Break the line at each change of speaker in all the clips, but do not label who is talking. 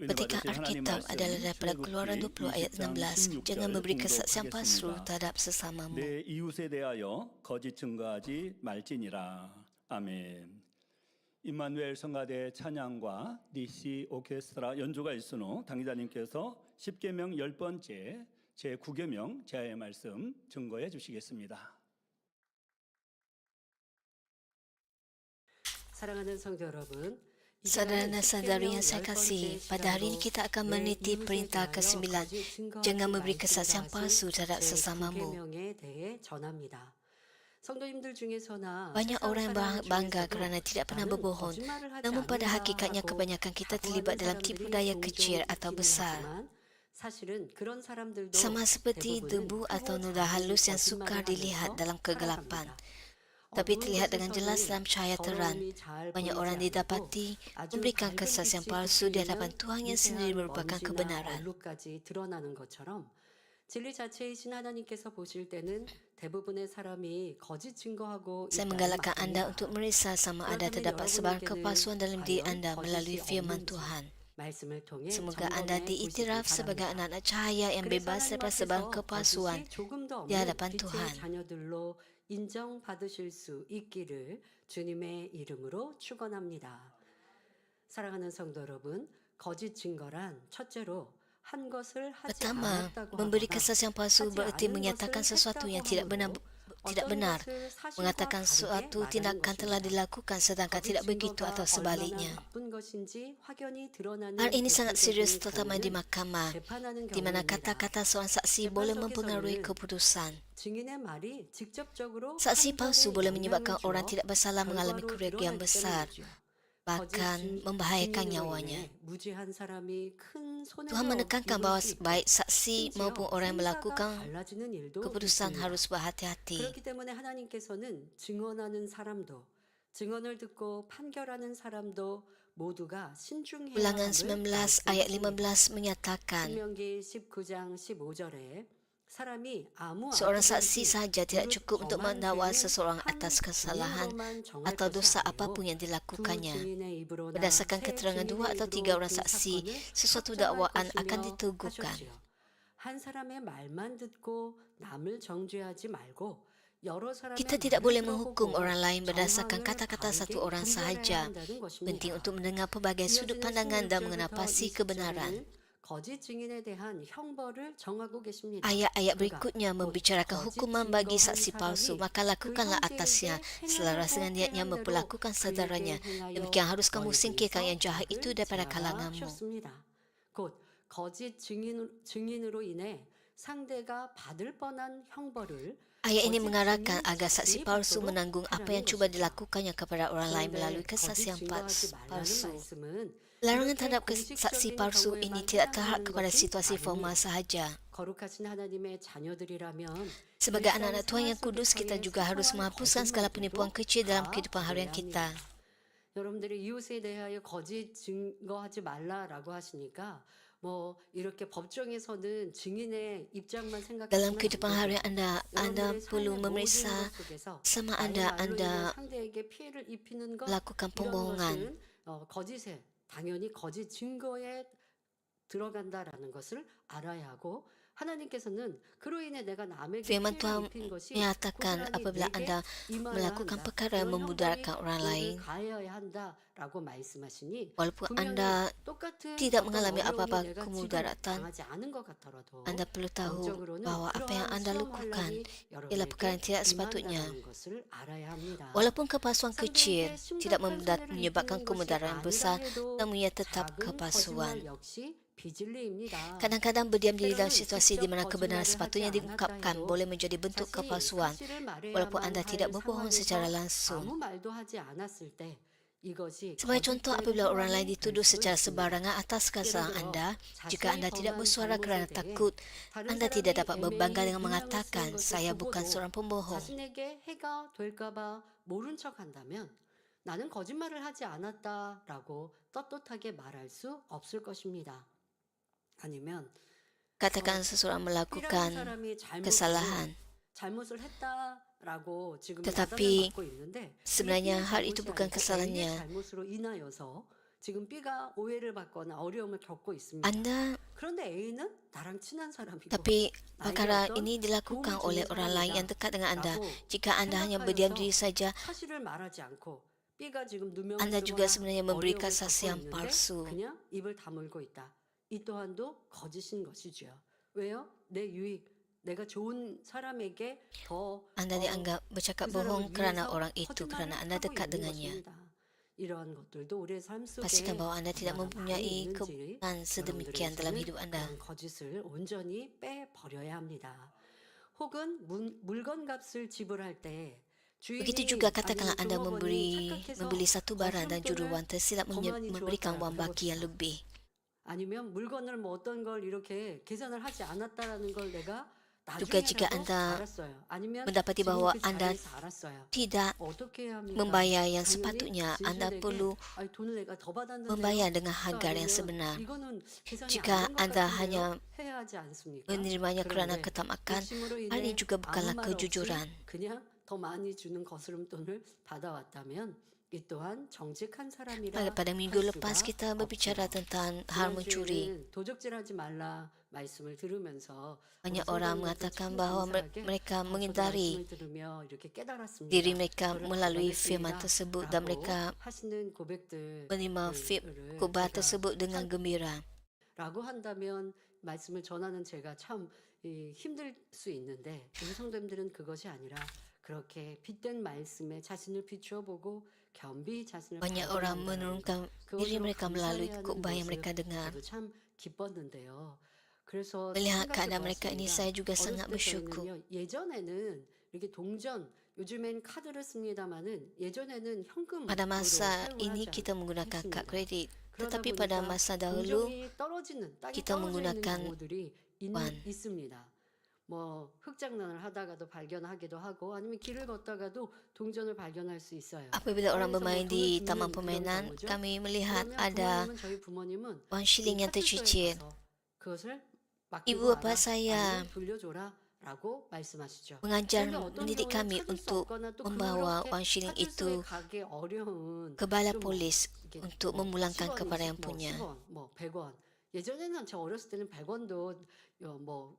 Petikan Alkitab adalah daripada Keluaran 20 ayat 16. Jangan memberi kesaksian palsu terhadap sesamamu.
내 이웃에 대하여 거짓 증거하지 말지니라. 아멘. 임마누엘 성가대 찬양과 DC 오케스트라 연주가 있은 후 당기자님께서 10계명 10번째 제9계명 제하의 말씀 증거해 주시겠습니다.
사랑하는 성도 여러분,
Saudara dan saudari yang saya kasih, pada hari ini kita akan meniti perintah ke-9. Jangan memberi kesaksian palsu terhadap sesamamu. Banyak orang yang bangga kerana tidak pernah berbohong. Namun pada hakikatnya kebanyakan kita terlibat dalam tipu daya kecil atau besar. Sama seperti debu atau noda halus yang sukar dilihat dalam kegelapan, tapi terlihat dengan jelas dalam cahaya terang. Banyak orang didapati memberikan kesaksian palsu di hadapan Tuhan yang sendiri merupakan kebenaran. Saya menggalakkan anda untuk meriksa sama ada terdapat sebarang kepalsuan dalam diri anda melalui firman Tuhan. Semoga anda diiktiraf sebagai anak-anak cahaya yang bebas daripada sebarang kepalsuan di hadapan Tuhan.
인정받으실 수 있기를 주님의 이름으로 축원합니다. 사랑하는 성도 여러분, 거짓 증거란 첫째로 한 것을 하지
Pertama,
않았다고
memberi
하거나
kesaksian palsu bererti menyatakan sesuatu yang tidak benar, mengatakan suatu tindakan telah dilakukan sedangkan tidak begitu atau sebaliknya. Hal ini sangat serius terutama di mahkamah, di mana kata-kata seorang saksi boleh mempengaruhi keputusan. Saksi palsu boleh menyebabkan orang tidak bersalah mengalami kerugian besar, bahkan membahayakan nyawanya. Tuhan menekankan bahawa baik saksi maupun orang yang melakukan keputusan harus berhati-hati.
그렇기 때문에 하나님께서는 증언하는 사람도 증언을 듣고 판결하는 사람도 모두가 신중해야
Ulangan
함을
19 ayat 15 menyatakan,
신명기 19장 15절에
seorang saksi sahaja tidak cukup untuk mendakwa seseorang atas kesalahan atau dosa apapun yang dilakukannya. Berdasarkan keterangan 2 atau 3 orang saksi, sesuatu dakwaan akan diteguhkan. Kita tidak boleh menghukum orang lain berdasarkan kata-kata satu orang sahaja. Penting untuk mendengar pelbagai sudut pandangan dan mengenal pasti kebenaran. Ayat-ayat berikutnya membicarakan hukuman bagi saksi palsu, maka lakukanlah atasnya selaras dengan niatnya memperlakukan saudaranya. Demikian harus kamu singkirkan yang jahat itu daripada kalanganmu. Ayat ini mengarahkan agar saksi palsu menanggung apa yang cuba dilakukannya kepada orang lain melalui kesaksian palsu. Larangan terhadap saksi palsu ini tidak terhad kepada situasi formal sahaja. Sebagai anak-anak Tuhan yang kudus, kita juga harus menghapuskan segala penipuan kecil dalam kehidupan harian kita.
여러분들이 이웃에 대하여 거짓 증거하지 말라라고 하시니까 뭐 이렇게 법정에서는 증인의 입장만 생각하면
dalam kehidupan harian anda perlu memeriksa sama ada anda
상대에게 피해를 입히는 것
melakukan pembohongan.
거짓에 당연히 거짓 증거에 들어간다라는 것을 알아야 하고 하나님께서는 그로 인해 내가 남에게
Firman
피해를
Tuhan
입힌 것이
menyatakan apabila anda melakukan perkara yang memudaratkan orang lain, walaupun anda tidak mengalami apa-apa kemudaratan, anda perlu tahu bahawa apa yang anda lakukan ialah perkara yang tidak sepatutnya. Walaupun kepalsuan kecil tidak menyebabkan kemudaratan besar, namun ia tetap kepalsuan. Kadang-kadang berdiam diri dalam situasi di mana kebenaran sepatutnya diungkapkan boleh menjadi bentuk kepalsuan, walaupun anda tidak berbohong secara langsung. Sebagai contoh, apabila orang lain dituduh secara sembarangan atas kesalahan anda, jika anda tidak bersuara kerana takut, anda tidak dapat berbangga dengan mengatakan, saya bukan seorang pembohong.
나는 거짓말을 하지 않았다라고 떳떳하게 말할 수 없을 것입니다. 아니면
Katakan seseorang melakukan kesalahan, tetapi sebenarnya hal itu bukan kesalahannya.
지금 B가 오해를 받거나 어려움을 겪고 있습니다.
Anda,
그런데 A는 나랑 친한 사람이고
tapi
나에게
perkara
어떤
ini dilakukan
도움을
oleh
주는
orang lain yang
사람이다
dekat dengan Anda.
라고
Jika Anda hanya berdiam diri
생각하여서
saja,
사실을 말하지 않고 B가 지금 누명을
Anda juga
쓰거나
sebenarnya memberi
어려움을
kesaksian
겪고 있는데
palsu.
그냥 입을 다물고 있다. 이 또한도 거짓인 것이지요. 왜요? 내 유익, 내가 좋은 사람에게 더
Anda dianggap bercakap
그 사람을
bohong kerana
위해서
orang itu,
거짓말을
kerana Anda
하고
dekat
있는
dengannya.
것입니다. 이러한 것들도 우리의 삶 속에
Pastikan bahwa Anda tidak
얼마나 많이
mempunyai
있는지
kebenaran sedemikian dalam
여러분들에게서는
hidup Anda.
그런 거짓을 온전히 빼버려야 합니다. 혹은 물건 값을 지불할 때
Begitu
주인이
juga
아니면
katakanlah Anda
종업원이 착각해서
membeli satu barang dan juruwan
거스름돈을
tersilap
더 많이
memberikan
주었다라고
wang baki yang
해봅시다.
lebih.
아니면 물건을 뭐 어떤 걸 이렇게 계산을 하지 않았다라는 걸 내가
Juga jika
나중에라도
Anda
알았어요. 아니면
mendapati
지금
bahwa
그
Anda
자리에서 알았어요.
tidak
어떻게 해야 합니까?
membayar yang
당연히
sepatutnya, Anda
진실되게
perlu
아니, 돈을 내가 더 받았는데요.
membayar dengan
또
harga yang
아니면
sebenar.
이거는 계산이
Jika
안 된 것
Anda
같은데요.
hanya
해야 하지 않습니까?
menerimanya kerana
그런데
ketamakan,
욕심으로
hal ini
인해
juga
아무
bukanlah
말 없이
kejujuran.
그냥 더 많이 주는 거스름돈을 받아왔다면 이 또한 정직한 사람이라
Pada minggu
할
lepas
수가
kita berbicara
없지요.
tentang hal mencuri.
지난주에는 도적질하지 말라 말씀을 들으면서
Banyak
우리
orang
성도님들
mengatakan
참
bahwa
감사하게
mereka
그
menghindari
말씀을 들으며 이렇게 깨달았습니다.
diri mereka
저를
melalui firman
발견했습니다.
tersebut dan
라고
mereka
하시는 고백들을
menerima khotbah
제가
tersebut dengan gembira.
라고 한다면 말씀을 전하는 제가 참 힘들 수 있는데 우리 성도님들은 그것이 아니라 그렇게 빗된 말씀에 자신을 비추어 보고 겸비 자신을
Banyak orang menurunkan diri mereka melalui khotbah yang mereka dengar.
저도 참 기뻤는데요. 그래서
Melihat
생각해
keadaan mereka ini,
보았습니다.
saya juga
어렸을
sangat
때
bersyukur.
저희는요, 예전에는 이렇게 동전, 요즘엔 카드를 씁니다만은 예전에는 현금으로
Pada masa
사용을
ini
하지
kita menggunakan kad
않습니다.
kredit.
그러다
Tetapi pada
보니까
masa dahulu,
동전이 떨어지는 땅이
kita
떨어져 있는
menggunakan
경우들이
wan.
있습니다. 뭐 흙장난을 하다가도 발견하기도 하고 아니면 길을 걷다가도 동전을 발견할 수 있어요.
apabila orang
땅에서 뭐
bermain
돈을
di
줍는
taman
그런
permainan,
경우죠.
kami melihat
그러면
ada
저희 부모님은
wang
이
shilling yang
파출소에
tercicil.
가서 그것을 맡기고
Ibu
와라
bapa saya
아니면 돌려줘라라고 말씀하시죠.
mengajar
그런데 어떤
mendidik
경우는
kami
찾을 수
untuk
없거나 또
membawa
그렇게
wang shilling
파출소에
itu
가기 어려운
ke balai
좀
polis
이게
untuk
뭐
memulangkan
10원,
kepada
20,
yang
뭐
punya.
10원, 뭐 100원. 예전에는 저 어렸을 때는 100원도 뭐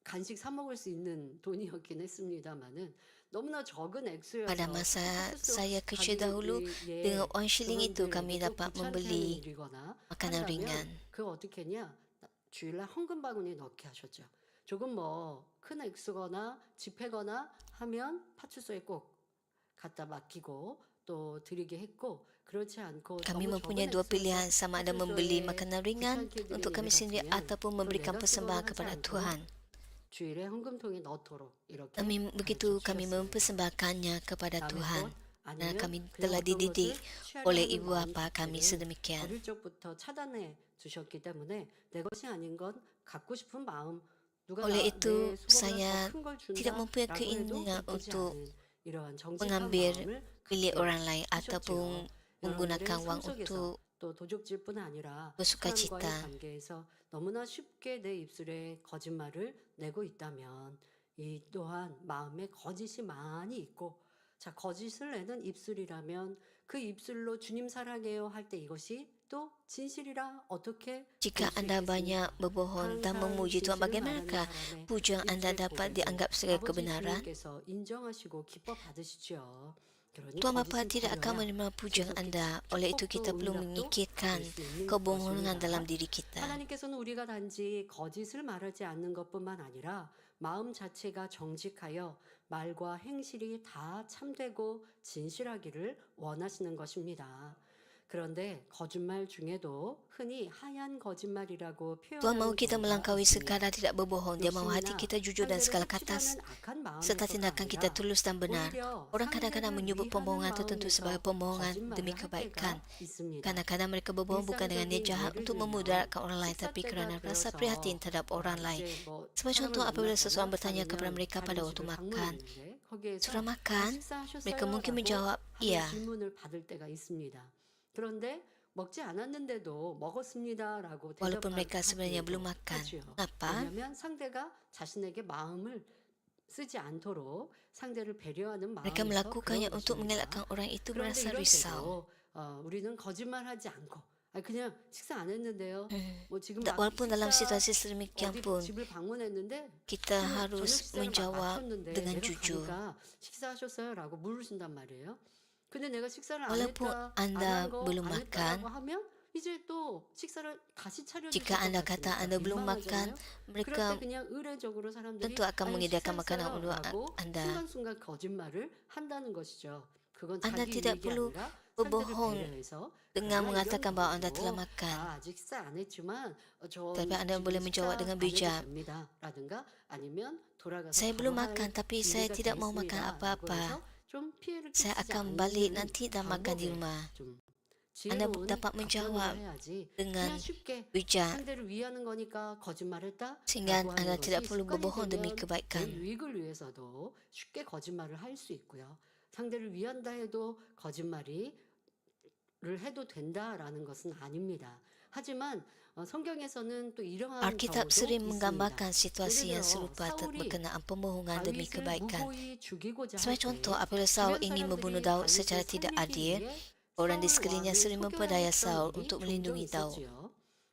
간식 사 먹을 수 있는 돈이었긴 했습니다만은 너무나 적은 액수여서
Pada masa
파출소
saya kecil dahulu,
가게들이
dengan wang shilling itu kami
그분들에게도
dapat
귀찮게 하는
membeli
일이거나
makanan
한다면
ringan.
그거 어떻게 했냐? 주일날 헌금 바구니에 넣게 하셨죠. 조금 뭐 큰 액수거나 집회거나 하면 파출소에 꼭 갖다 맡기고 또 드리게 했고 그렇지 않고
Kami
너무
mempunyai
적은
dua
액수여서
pilihan, sama ada membeli
파출소에
makanan ringan
귀찮게
untuk kami
드리는 일
sendiri
같으면
ataupun
그걸
memberikan
내가
persembahan
쓰거나 하지
kepada
않고
Tuhan.
주일에 헌금통에 넣도록 이렇게
Begitu kami
가르쳐 주셨습니다.
mempersembahkannya kepada
다음에
Tuhan.
또
Dan
아니면
kami
그냥
telah
어떤
dididik
것을 취하려
oleh
하는
ibu
마음
bapa kami
자체를
sedemikian.
어릴 적부터 차단해 주셨기 때문에 내 것이 아닌 건 갖고 싶은 마음 누가
Oleh
내
itu,
수고보다
saya
더 큰 걸
tidak mempunyai
준다라고 해도
keinginan
기쁘지
untuk
않은 이러한 정직한
mengambil
마음을
milik
갖게
orang lain
하셨지요.
ataupun menggunakan
여러분들의
wang
삶 속에서
untuk
또 도적질뿐 아니라
bersuka
사람과의
cita.
관계에서 너무나 쉽게 내 입술에 거짓말을 내고 있다면 이 또한 마음에 거짓이 많이 있고 자 거짓을 내는 입술이라면 그 입술로 주님 사랑해요 할 때 이것이 또 진실이라 어떻게
Jika
볼 수
anda
있겠습니까?
banyak berbohong dan
항상
memuji Tuhan,
진실을 말하는
bagaimanakah
사람의
pujian anda
입술의
dapat
고백을
dianggap sebagai
아버지
kebenaran?
주님께서 인정하시고 기뻐 받으시죠. 그러니
Tuhan Bapa
거짓을
tidak akan
버려야
menerima pujian
지속적인
anda. Oleh itu kita
축복도
perlu
응답도
menyingkirkan
받을 수 있는
kebohongan
것입니다.
dalam diri kita.
하나님께서는 우리가 단지 거짓을 말하지 않는 것뿐만 아니라 마음 자체가 정직하여 말과 행실이 다 참되고 진실하기를 원하시는 것입니다. 그런데 거짓말 중에도 흔히 하얀 거짓말이라고
Tuhan mahu
표현하는
kita
경우가
melampaui
있습니다.
sekadar tidak berbohong. Dia mahu hati
욕심이나
kita jujur dan segala
상대를
kata
해치려는 악한
serta
마음에서가
tindakan kita
아니라
tulus dan benar.
오히려
Orang kadang-kadang
상대를
menyebut
위하는
pembohongan tertentu sebagai
마음에서
pembohongan demi
거짓말을 할
kebaikan.
때가 있습니다.
Kadang-kadang mereka berbohong bukan dengan niat
일상적인
jahat
예를
untuk
들면
memudaratkan orang lain,
식사
tapi
때가
kerana rasa
되어서
prihatin terhadap orang lain.
이제 뭐
Sebagai
사람을
contoh, apabila
만났거나
seseorang bertanya kepada
아니면
mereka pada waktu
다른 집을
makan,
방문했는데 거기에서
"Sudah makan?"
식사하셨어요?
Mereka mungkin
라고
menjawab,
하는
"Iya."
질문을 받을 때가 있습니다. 그런데 먹지 않았는데도 먹었습니다라고
Walaupun mereka
대답하기도
sebenarnya belum makan.
하지요.
Kenapa?
왜냐하면 상대가 자신에게 마음을 쓰지 않도록 상대를 배려하는
Mereka
마음에서
melakukannya
그런
untuk
것입니다.
mengelakkan orang itu
그런데
merasa
이럴
risau.
때도 우리는 거짓말하지 않고 그냥 식사 안 했는데요. 뭐 지금 막
Walaupun dalam
식사
situasi sedemikian
어디
pun,
집을 방문했는데
kita
저녁
harus
식사를 막
menjawab
마쳤는데
dengan
내가
jujur.
가니까 식사하셨어요?라고 물으신단 말이에요. 근데 내가 식사를 안
Walaupun
했다, 안
Anda
한 거,
belum
안 했다라고
makan,
하면 이제 또 식사를 다시 차려주실
jika
것
Anda kata
같으니까
Anda belum makan,
민망하잖아요. 그럴 때
mereka
그냥 의례적으로 사람들이
tentu akan
아유
menyediakan makanan untuk
식사했어요라고
Anda.
순간순간 거짓말을 한다는 것이죠. 그건
Anda
자기
tidak
유익이
perlu
아니라 상대를
berbohong
배려해서.
dengan
그러나 이런
mengatakan bahawa Anda telah
경우도
makan.
아직 식사 안 했지만
Tapi
전
Anda
지금
boleh
식사
menjawab dengan
안 해도
bijak.
됩니다라든가 아니면 돌아가서
Saya
바로
belum
할
makan, tapi saya
준비가 돼
tidak mau makan
있습니다라고
apa-apa.
해서 좀 피해를
Saya
끼치지
akan balik
않는
nanti dan makan di
방법에
rumah.
좀
Anda
지혜로운
dapat
답변을
menjawab
해야지
dengan
그냥 쉽게
bijak,
상대를 위하는 거니까 거짓말했다라고
sehingga
하는
Anda tidak
것이
perlu
습관이
berbohong demi
되면 내
kebaikan.
유익을 위해서도 쉽게 거짓말을 할 수 있고요. 상대를 위한다 해도 거짓말을 해도 된다라는 것은 아닙니다. 하지만 성경에서는 또 이러한
Alkitab
경우도
sering
있습니다.
menggambarkan situasi
예를
yang
들어
serupa
사울이
berkenaan pembohongan demi
다윗을
kebaikan.
무고히 죽이고자 할
Sebagai contoh,
때
apabila Saul
주변
ingin membunuh
사람들이
Daud
다윗을
secara tidak
살리기
adil,
위해
orang di
사울
sekelilingnya
왕을
sering
속여야
memperdaya
했던
Saul
일이
untuk
종종
melindungi Daud.
있었지요.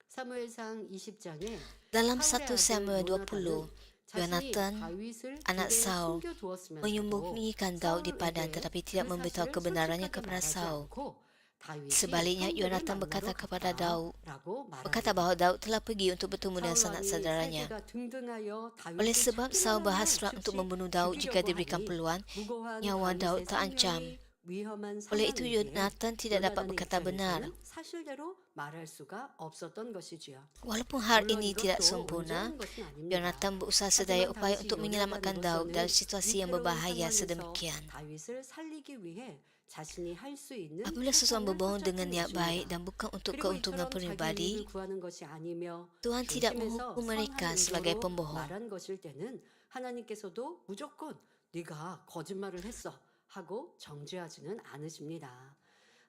사무엘상 20장에
Dalam
사울의
1
아들
Samuel
요나단은
20,
자신이
Yonatan,
다윗을
anak
들에
Saul,
숨겨두었으면서도
menyembunyikan Daud di padang
사울에게
tetapi tidak
그
memberitahu
사실을
kebenarannya
솔직하게
kepada
말하지
Saul.
않고 다윗이
Sebaliknya,
형제를
Yonatan
만나러
berkata kepada Daud,
갔다라고
berkata
말합니다.
bahawa Daud telah pergi untuk bertemu dengan
사울
sanak
왕이
saudaranya.
세계가 등등하여
Oleh
다윗을
sebab Saul
찾기만 하면
berhasrat untuk
즉시
membunuh Daud jika
죽이려고
diberikan
하니
peluang,
무고한
nyawa Daud
다윗의
terancam.
생명이 위험한
Oleh itu
상황이기에
Yonatan tidak dapat
요나단의
berkata benar.
입장에서는 사실대로 말할 수가 없었던 것이지요.
Walaupun hal
물론
ini tidak
이것도
sempurna,
온전한 것은 아닙니다.
Yonatan berusaha sedaya
하지만
upaya
당시
untuk menyelamatkan Daud dalam
요나단으로서는
situasi yang
위태로운
berbahaya
상황에서
sedemikian.
다윗을 살리기 위해 자신이 할 수 있는
Apabila seseorang
최선을
berbohong dengan
쫓았던
niat baik
것입니다.
dan bukan untuk
그리고
keuntungan
이처럼 자기
pribadi,
이익을 구하는 것이 아니며
Tuhan tidak
조심해서
menghukum mereka
선한
sebagai
의도로
pembohong.
말한 것일 때는 하나님께서도 무조건 네가 거짓말을 했어 하고 정죄하지는 않으십니다.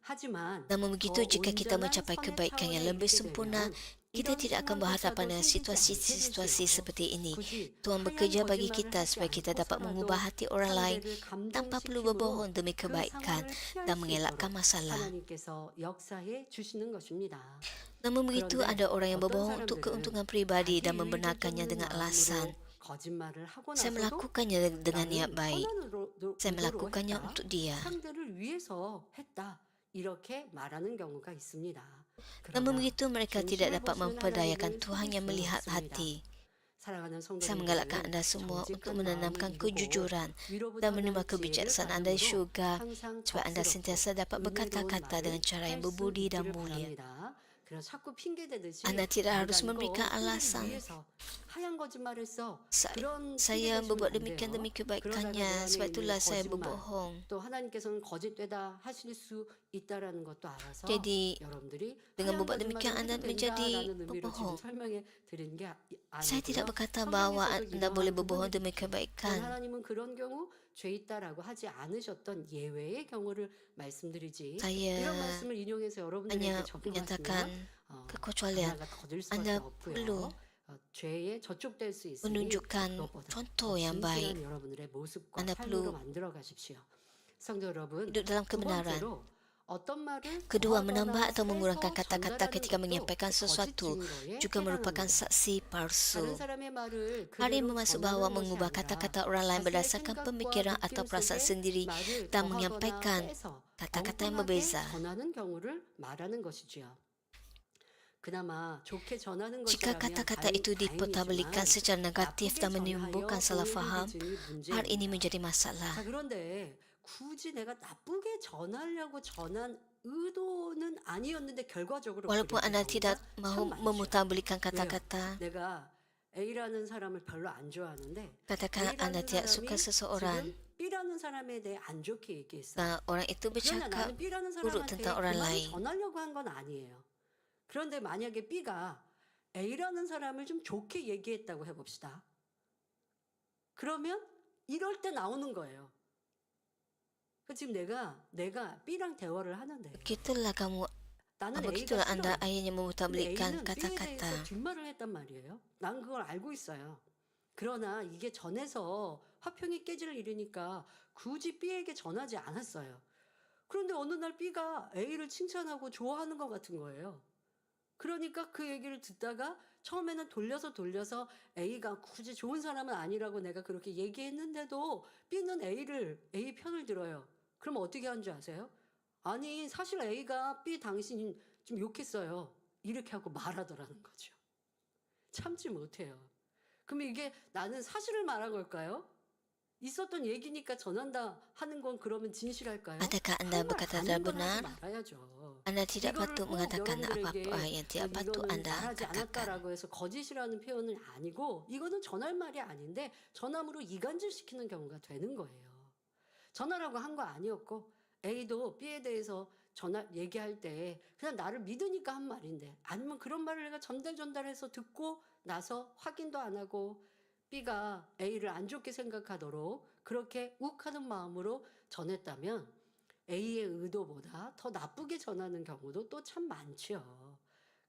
하지만
Namun begitu,
더
jika kita
온전한
mencapai
선의
kebaikan yang
차원에
lebih
이르게
sempurna,
되면
kita
이런
tidak akan berhadapan
상황조차도
dengan
생기지 않게
situasi-situasi
되지요.
seperti ini.
굳이
Tuhan
하얀
bekerja bagi
거짓말을
kita
하지
supaya kita dapat
않고서라도
mengubah hati orang lain
상대를
tanpa perlu
감동시키므로
berbohong demi
그
kebaikan
상황을 피할
dan
수
mengelakkan
있도록
masalah.
하나님께서 역사해 주시는 것입니다.
Namun begitu,
그런데
ada orang yang
어떤
berbohong untuk
사람들은
keuntungan pribadi
자기
dan
유익을
membenarkannya
쫓는
dengan alasan,
마음으로 거짓말을 하고
saya
나서도
melakukannya dengan niat
나는
baik.
선한
Saya
의도로
melakukannya
했다.
untuk dia.
상대를 위해서 했다. 이렇게 말하는 경우가 있습니다.
Namun
그러나
begitu, mereka tidak
중심을
dapat
보시는
memperdayakan
하나님은
Tuhan yang
속일 수
melihat
없습니다.
hati.
사랑하는
Saya menggalakkan
성도님들,
anda semua untuk
정직한
menanamkan
마음을 이루고
kejujuran
위로부터
dan menerima
난 지혜를
kebijaksanaan dari
바람으로
syurga
항상
supaya anda
덕스럽고
sentiasa dapat
은혜로운
berkata-kata dengan
말을
cara yang
할 수
berbudi dan
있기를
mulia.
바랍니다. 그래서 자꾸 핑계 대듯이
Anda tidak harus
내가
memberikan
이거 상대를
alasan.
위해서 하얀 거짓말했어.
Sa-
그런 핑계
Saya
대시면
berbuat
안
demikian
돼요.
demi
그러다가 내
kebaikannya,
안에
sebab
있는
itulah saya
거짓말,
berbohong.
또 하나님께서는 거짓되다 하실 수 있다라는 것도 알아서
Jadi,
여러분들이
dengan
하얀
berbuat demikian
거짓말을
anda
해도
menjadi
된다라는 의미로 지금
pembohong.
설명해 드리는 게
Saya tidak
아니고요.
berkata bahawa
성경에서도
anda boleh
이러한
berbohong
부분이
demi
있죠.
kebaikan.
하나님은 그런 경우 죄 있다라고 하지 않으셨던 예외의 경우를 말씀드리지.
Saya
이런 말씀을 인용해서 여러분들에게
hanya
적용하시면
menyatakan kekecualian.
하나가 거둘 수밖에
Anda
없고요.
perlu
죄에 저촉될 수 있으니
menunjukkan
그것보다
contoh
더
yang baik.
진실한 여러분들의 모습과
Anda
삶으로
perlu
만들어 가십시오. 성도 여러분,
hidup dalam
두
kebenaran.
번째로 어떤 말을
Kedua,
더하거나
menambah atau
해서
mengurangkan kata-kata
전달하는
ketika
것도
menyampaikan
거짓
sesuatu
증거에
juga merupakan
해당합니다.
saksi
다른
palsu.
사람의 말을
Hal ini
그대로
bermaksud bahawa
전하는 것이
mengubah
아니라
kata-kata orang lain
자신의
berdasarkan
생각과
pemikiran atau
느낌
perasaan
속에
sendiri
말을
dan
더하거나
menyampaikan
빼서
kata-kata yang
엉뚱하게
berbeza.
전하는 경우를 말하는 것이지요. 그나마 좋게 전하는
Jika
것이라면
kata-kata itu dipertabelikan
다행이지만
secara negatif
나쁘게
dan menimbulkan
전하여
salah
오해를
faham,
빚으니
hal ini
문제입니다.
menjadi
자,
masalah.
그런데 굳이 내가 나쁘게 전하려고 전한 의도는 아니었는데 결과적으로
Walaupun
그랬던
anda tidak
경우가
mahu
참 많죠.
memutarbelikan
왜요?
kata-kata,
내가 A라는 사람을 별로 안 좋아하는데
katakan anda
A라는
tidak suka
사람이
seseorang
지금 B라는 사람에 대해 안 좋게 얘기했어.
dan orang itu
그러나
bercakap
나는 B라는
buruk
사람한테
tentang
그
orang
말을
lain.
전하려고 한 건 아니에요. 그런데 만약에 B가 A라는 사람을 좀 좋게 얘기했다고 해봅시다. 그러면 이럴 때 나오는 거예요. 지금 내가 B랑 대화를 하는데
Begitulah kamu,
나는 A가
begitulah anda
싫어요.
akhirnya
근데
memutarbelikan
A는 B에 대해서
kata-kata.
뒷말을 했단 말이에요. 난 그걸 알고 있어요. 그러나 이게 전해서 화평이 깨질 일이니까 굳이 B에게 전하지 않았어요. 그런데 어느 날 B가 A를 칭찬하고 좋아하는 것 같은 거예요. 그러니까 그 얘기를 듣다가 처음에는 돌려서 A가 굳이 좋은 사람은 아니라고 내가 그렇게 얘기했는데도 B는 A 편을 들어요. 그럼 어떻게 한 줄 아세요? 아니, 사실 A가 B 당신 좀 욕했어요. 이렇게 하고 말하더라는 거죠. 참지 못해요. 그럼 이게 나는 사실을 말한 걸까요? 있었던 얘기니까 전한다 하는 건 그러면 진실할까요?
Adakah anda
할 말
berkata
아닌 걸 하지
benar?
말아야죠.
Anda tidak
이거를
patut
꼭
mengatakan
여러분들에게
apa-apa yang tidak patut
이거는
Anda
말하지
katakan.
않았다라고 해서 거짓이라는 표현은 아니고 이거는 전할 말이 아닌데 전함으로 이간질시키는 경우가 되는 거예요. 전하라고 한 거 아니었고 A도 B에 대해서 얘기할 때 그냥 나를 믿으니까 한 말인데 아니면 그런 말을 내가 전달해서 듣고 나서 확인도 안 하고 B가 A를 안 좋게 생각하도록 그렇게 욱하는 마음으로 전했다면 A의 의도보다 더 나쁘게 전하는 경우도 또 참 많죠.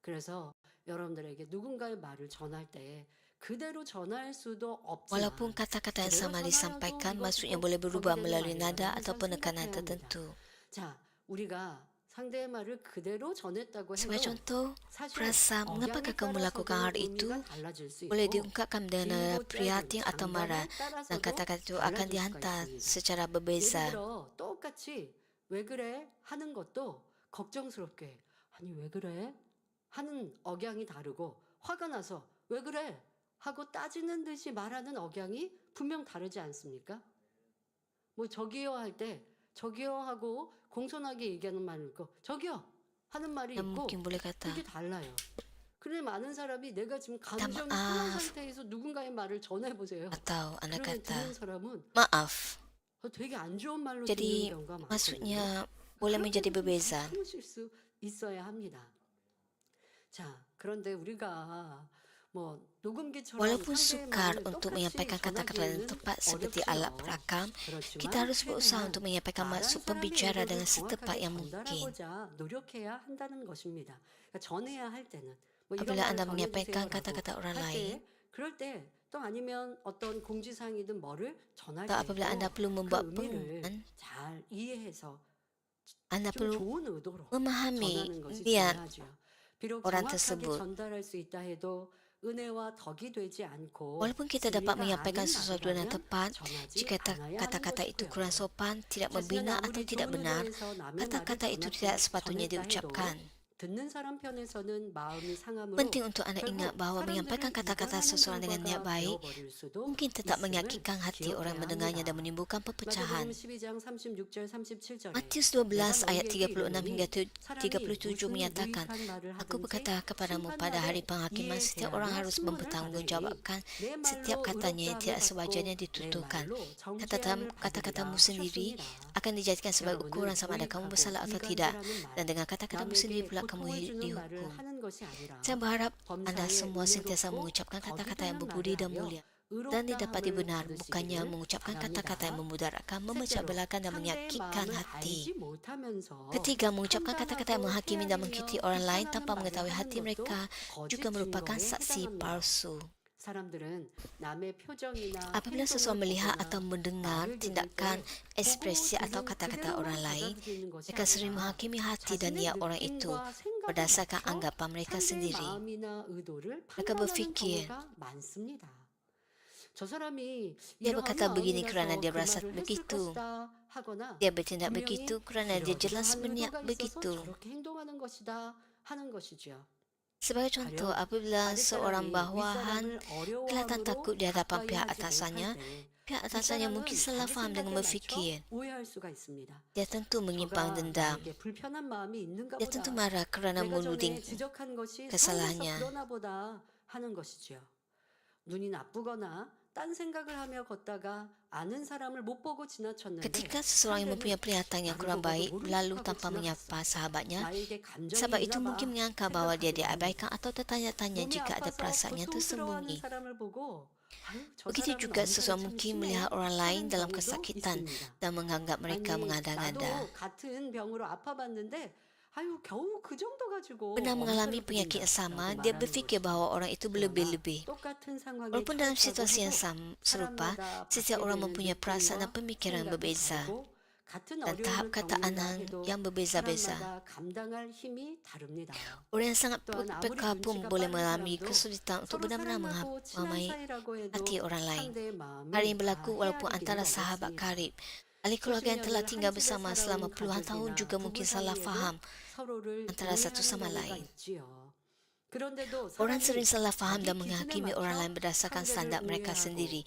그래서 여러분들에게 누군가의 말을 전할 때 그대로 전할 수도
Walaupun
없지만
kata-kata yang
그대로
sama
전하라고
disampaikan,
이것도
maksudnya
꼭
boleh berubah
거기되는
melalui
말이라는
nada
걸
atau
잘
penekanan
생각해야 합니다.
tertentu.
자, 우리가 상대의 말을 그대로 전했다고
Sebagai
해도
contoh,
사실
frasa mengapakah
억양에
kamu melakukan
따라서도
hal itu
의미가 달라질 수
boleh
있고
diungkapkan dengan nada
길고
prihatin
짧은
atau marah,
장단에
dan
따라서도
kata-kata itu akan
달라질 수가
dihantar
있습니다.
secara
예를
berbeza.
들어 똑같이 왜 그래 하는 것도 걱정스럽게 아니 왜 그래 하는 억양이 다르고 화가 나서 왜 그래 하고 따지는 듯이 말하는 억양이 분명 다르지 않습니까? 뭐 저기요 할 때 저기요 하고 공손하게 얘기하는 말이 있고 저기요 하는 말이
Dan
있고
mungkin boleh kata,
그게 달라요. 그래 많은 사람이 내가 지금
Minta
감정이 상한
maaf.
상태에서 누군가의 말을 전해보세요.
Atau Anda
그러면 듣는
kata,
사람은
maaf.
되게 안 좋은 말로 듣는
Jadi
경우가 많거든요.
maksudnya boleh menjadi berbeza.
참으실 수 있어야 합니다. 자, 그런데 우리가 뭐 녹음기처럼
Walaupun
상대의
sukar
말을
untuk
똑같이
menyampaikan kata-kata yang
전하기는
tepat seperti
어렵지요.
alat perakam,
그렇지만
kita harus berusaha
최대한
untuk menyampaikan
말한
maksud
사람의
pembicara
의도를
dengan setepat
정확하게
yang mungkin.
전달하고자 노력해야 한다는 것입니다. 그러니까 전해야 할 때는 뭐 이런
Apabila
말을
Anda menyampaikan
전해주세요라고
kata-kata orang
할
lain,
때 그럴 때 또 아니면 어떤 공지사항이든 뭐를 전할
atau apabila Anda
때에도
perlu
그
membuat
의미를
pengumuman,
잘 이해해서
Anda
좀
perlu
좋은 의도로
memahami
전하는 것이
niat
중요하죠. 비록
orang
정확하게
tersebut.
전달할 수 있다 해도 은혜와 덕이 되지 않고
Walaupun kita dapat
진리가
menyampaikan
아닌
sesuatu dengan
말이라면
tepat,
전하지
jika
않아야 하는
kata-kata itu
것이고요.
kurang sopan, tidak
자신은
membina atau
아무리
tidak
좋은
benar,
의도에서 남의 말을
kata-kata itu tidak sepatutnya
전했다 해도
diucapkan.
듣는 사람 편에서는 마음이 상함으로
Penting untuk Anda ingat
결국
bahawa
사람들을
menyampaikan kata-kata
이간하는
seseorang dengan niat
결과가
baik
되어버릴 수도
mungkin tetap
있음을
menyakitkan hati orang
기억해야
mendengarnya dan
합니다.
menimbulkan
마태복음
perpecahan.
12장 36절 37절에
Matius 12 ayat 36 hingga 37
무슨
menyatakan,
유익한 말을
Aku
하든지
berkata kepadamu pada hari penghakiman setiap orang harus mempertanggungjawabkan
내
setiap
말로
katanya yang tidak
의롭다함을
sewajarnya
받고 내
dituturkan.
말로
Kata-katamu
정죄함을 받으리라
sendiri
하셨습니다.
akan dijadikan sebagai ukuran sama ada kamu
유익하고
bersalah atau tidak.
이간질하는 말,
Dan dengan kata-katamu sendiri
남에게
pula kamu
고통을 주는 말을
dihukum.
하는 것이 아니라
Saya berharap Anda
범사에
semua sentiasa
은혜롭고
mengucapkan
덕이
kata-kata yang
되는
berbudi
말을
dan
하여
mulia dan didapati
의롭다함을
benar, bukannya
받으시기를
mengucapkan kata-kata yang
바랍니다.
memudaratkan, memecah
셋째로
belahkan dan
상대의
menyakitkan
마음을
hati.
알지 못하면서
Ketiga, mengucapkan kata-kata yang menghakimi dan
판단하고
mengkritik orang lain
비판하는
tanpa
말을
mengetahui
하는
hati
것도
mereka
거짓
juga merupakan
증거에
saksi
해당합니다.
palsu.
사람들은 남의 표정이나
Apabila
행동을
seseorang melihat
보거나
atau mendengar
말을 들을
tindakan,
때
ekspresi
보고
atau
듣는
kata-kata
그대로만
orang lain,
받아들이는 것이
mereka sering
아니라
menghakimi hati dan
자신의
niat orang itu
느낌과 생각에
berdasarkan
맞춰
anggapan mereka
상대의
sendiri.
마음이나 의도를
Mereka
판단하는
berfikir,
경우가 많습니다. 저 사람이
dia
이러한
berkata begini kerana
마음이라서
dia
그
berasa
말을 했을
begitu.
것이다 하거나
Dia bertindak
분명히
begitu kerana dia jelas
이러이러한
berniat
의도가 있어서
begitu.
저렇게 행동하는 것이다 하는 것이죠.
Sebagai contoh, apabila seorang
아랫사람이
bawahan
윗사람을
kelihatan
어려워함으로
takut di hadapan pihak
가까이하지
atasannya,
못할 때
pihak atasannya mungkin
윗사람은
salah
자기
faham dengan
생각에
berfikir.
맞춰 오해할 수가 있습니다.
Dia tentu menyimpan
저가
dendam.
나에게 불편한 마음이 있는가
Dia tentu
보다.
marah kerana
내가 전에
menuding
지적한 것이
kesalahannya.
서운해서 그러나 보다 하는 것이지요. 눈이 나쁘거나 딴 생각을 하며 걷다가 아는 사람을 못 보고 지나쳤는데
Ketika seseorang yang mempunyai penglihatan yang kurang baik berlalu tanpa menyapa sahabatnya,
나에게 감정이
sahabat itu
있나 봐
mungkin menyangka bahawa dia
생각하게
diabaikan atau tertanya-tanya
몸이
jika ada
아파서
perasaan yang
고통스러워하는
tersembunyi.
사람을 보고 아유, 저
Begitu
사람은
juga
엄살이
seseorang
참
mungkin
심해
melihat orang lain
하는
dalam
경우도
kesakitan
있습니다.
dan menganggap mereka
아니
mengada-ngada.
나도 같은 병으로 아파봤는데 아유 겨우 그 정도 가지고
Pernah mengalami
엄살을
penyakit yang
부린다라고
sama, dia
말하는
berfikir
것이죠.
bahawa orang itu
그러나
berlebih-lebih.
똑같은 상황에
Walaupun dalam
처했다고
situasi yang
해도
serupa,
사람마다
setiap
받게
orang
되는
mempunyai perasaan dan
느낌과
pemikiran
생각이
berbeza.
다르고 같은
dan tahap
어려움을 겪는다
ketaanan
해도
yang berbeza-beza.
사람마다 감당할 힘이 다릅니다.
Orang yang sangat
또한 아무리
peka pun
눈치가
boleh
빠른
mengalami
사람도
kesulitan untuk
서로
benar-benar
사랑하고 친한
memahami
사이라고
hati
해도
orang lain.
상대의 마음을
Hal ini
다
berlaku walaupun
헤아리기는
antara sahabat
어렵습니다.
karib. Ahli keluarga yang telah
수십
tinggal
년을 한 집에
bersama selama
살아온
puluhan tahun
가족이나
juga
부부
mungkin salah
사이에도
faham
서로를
antara satu sama
동의하는 경우가
lain.
있지요. 그런데도
Orang
사람이
sering salah faham
자기
dan
기준에
menghakimi
맞춰
orang lain berdasarkan
상대를
standar mereka
오해하고
sendiri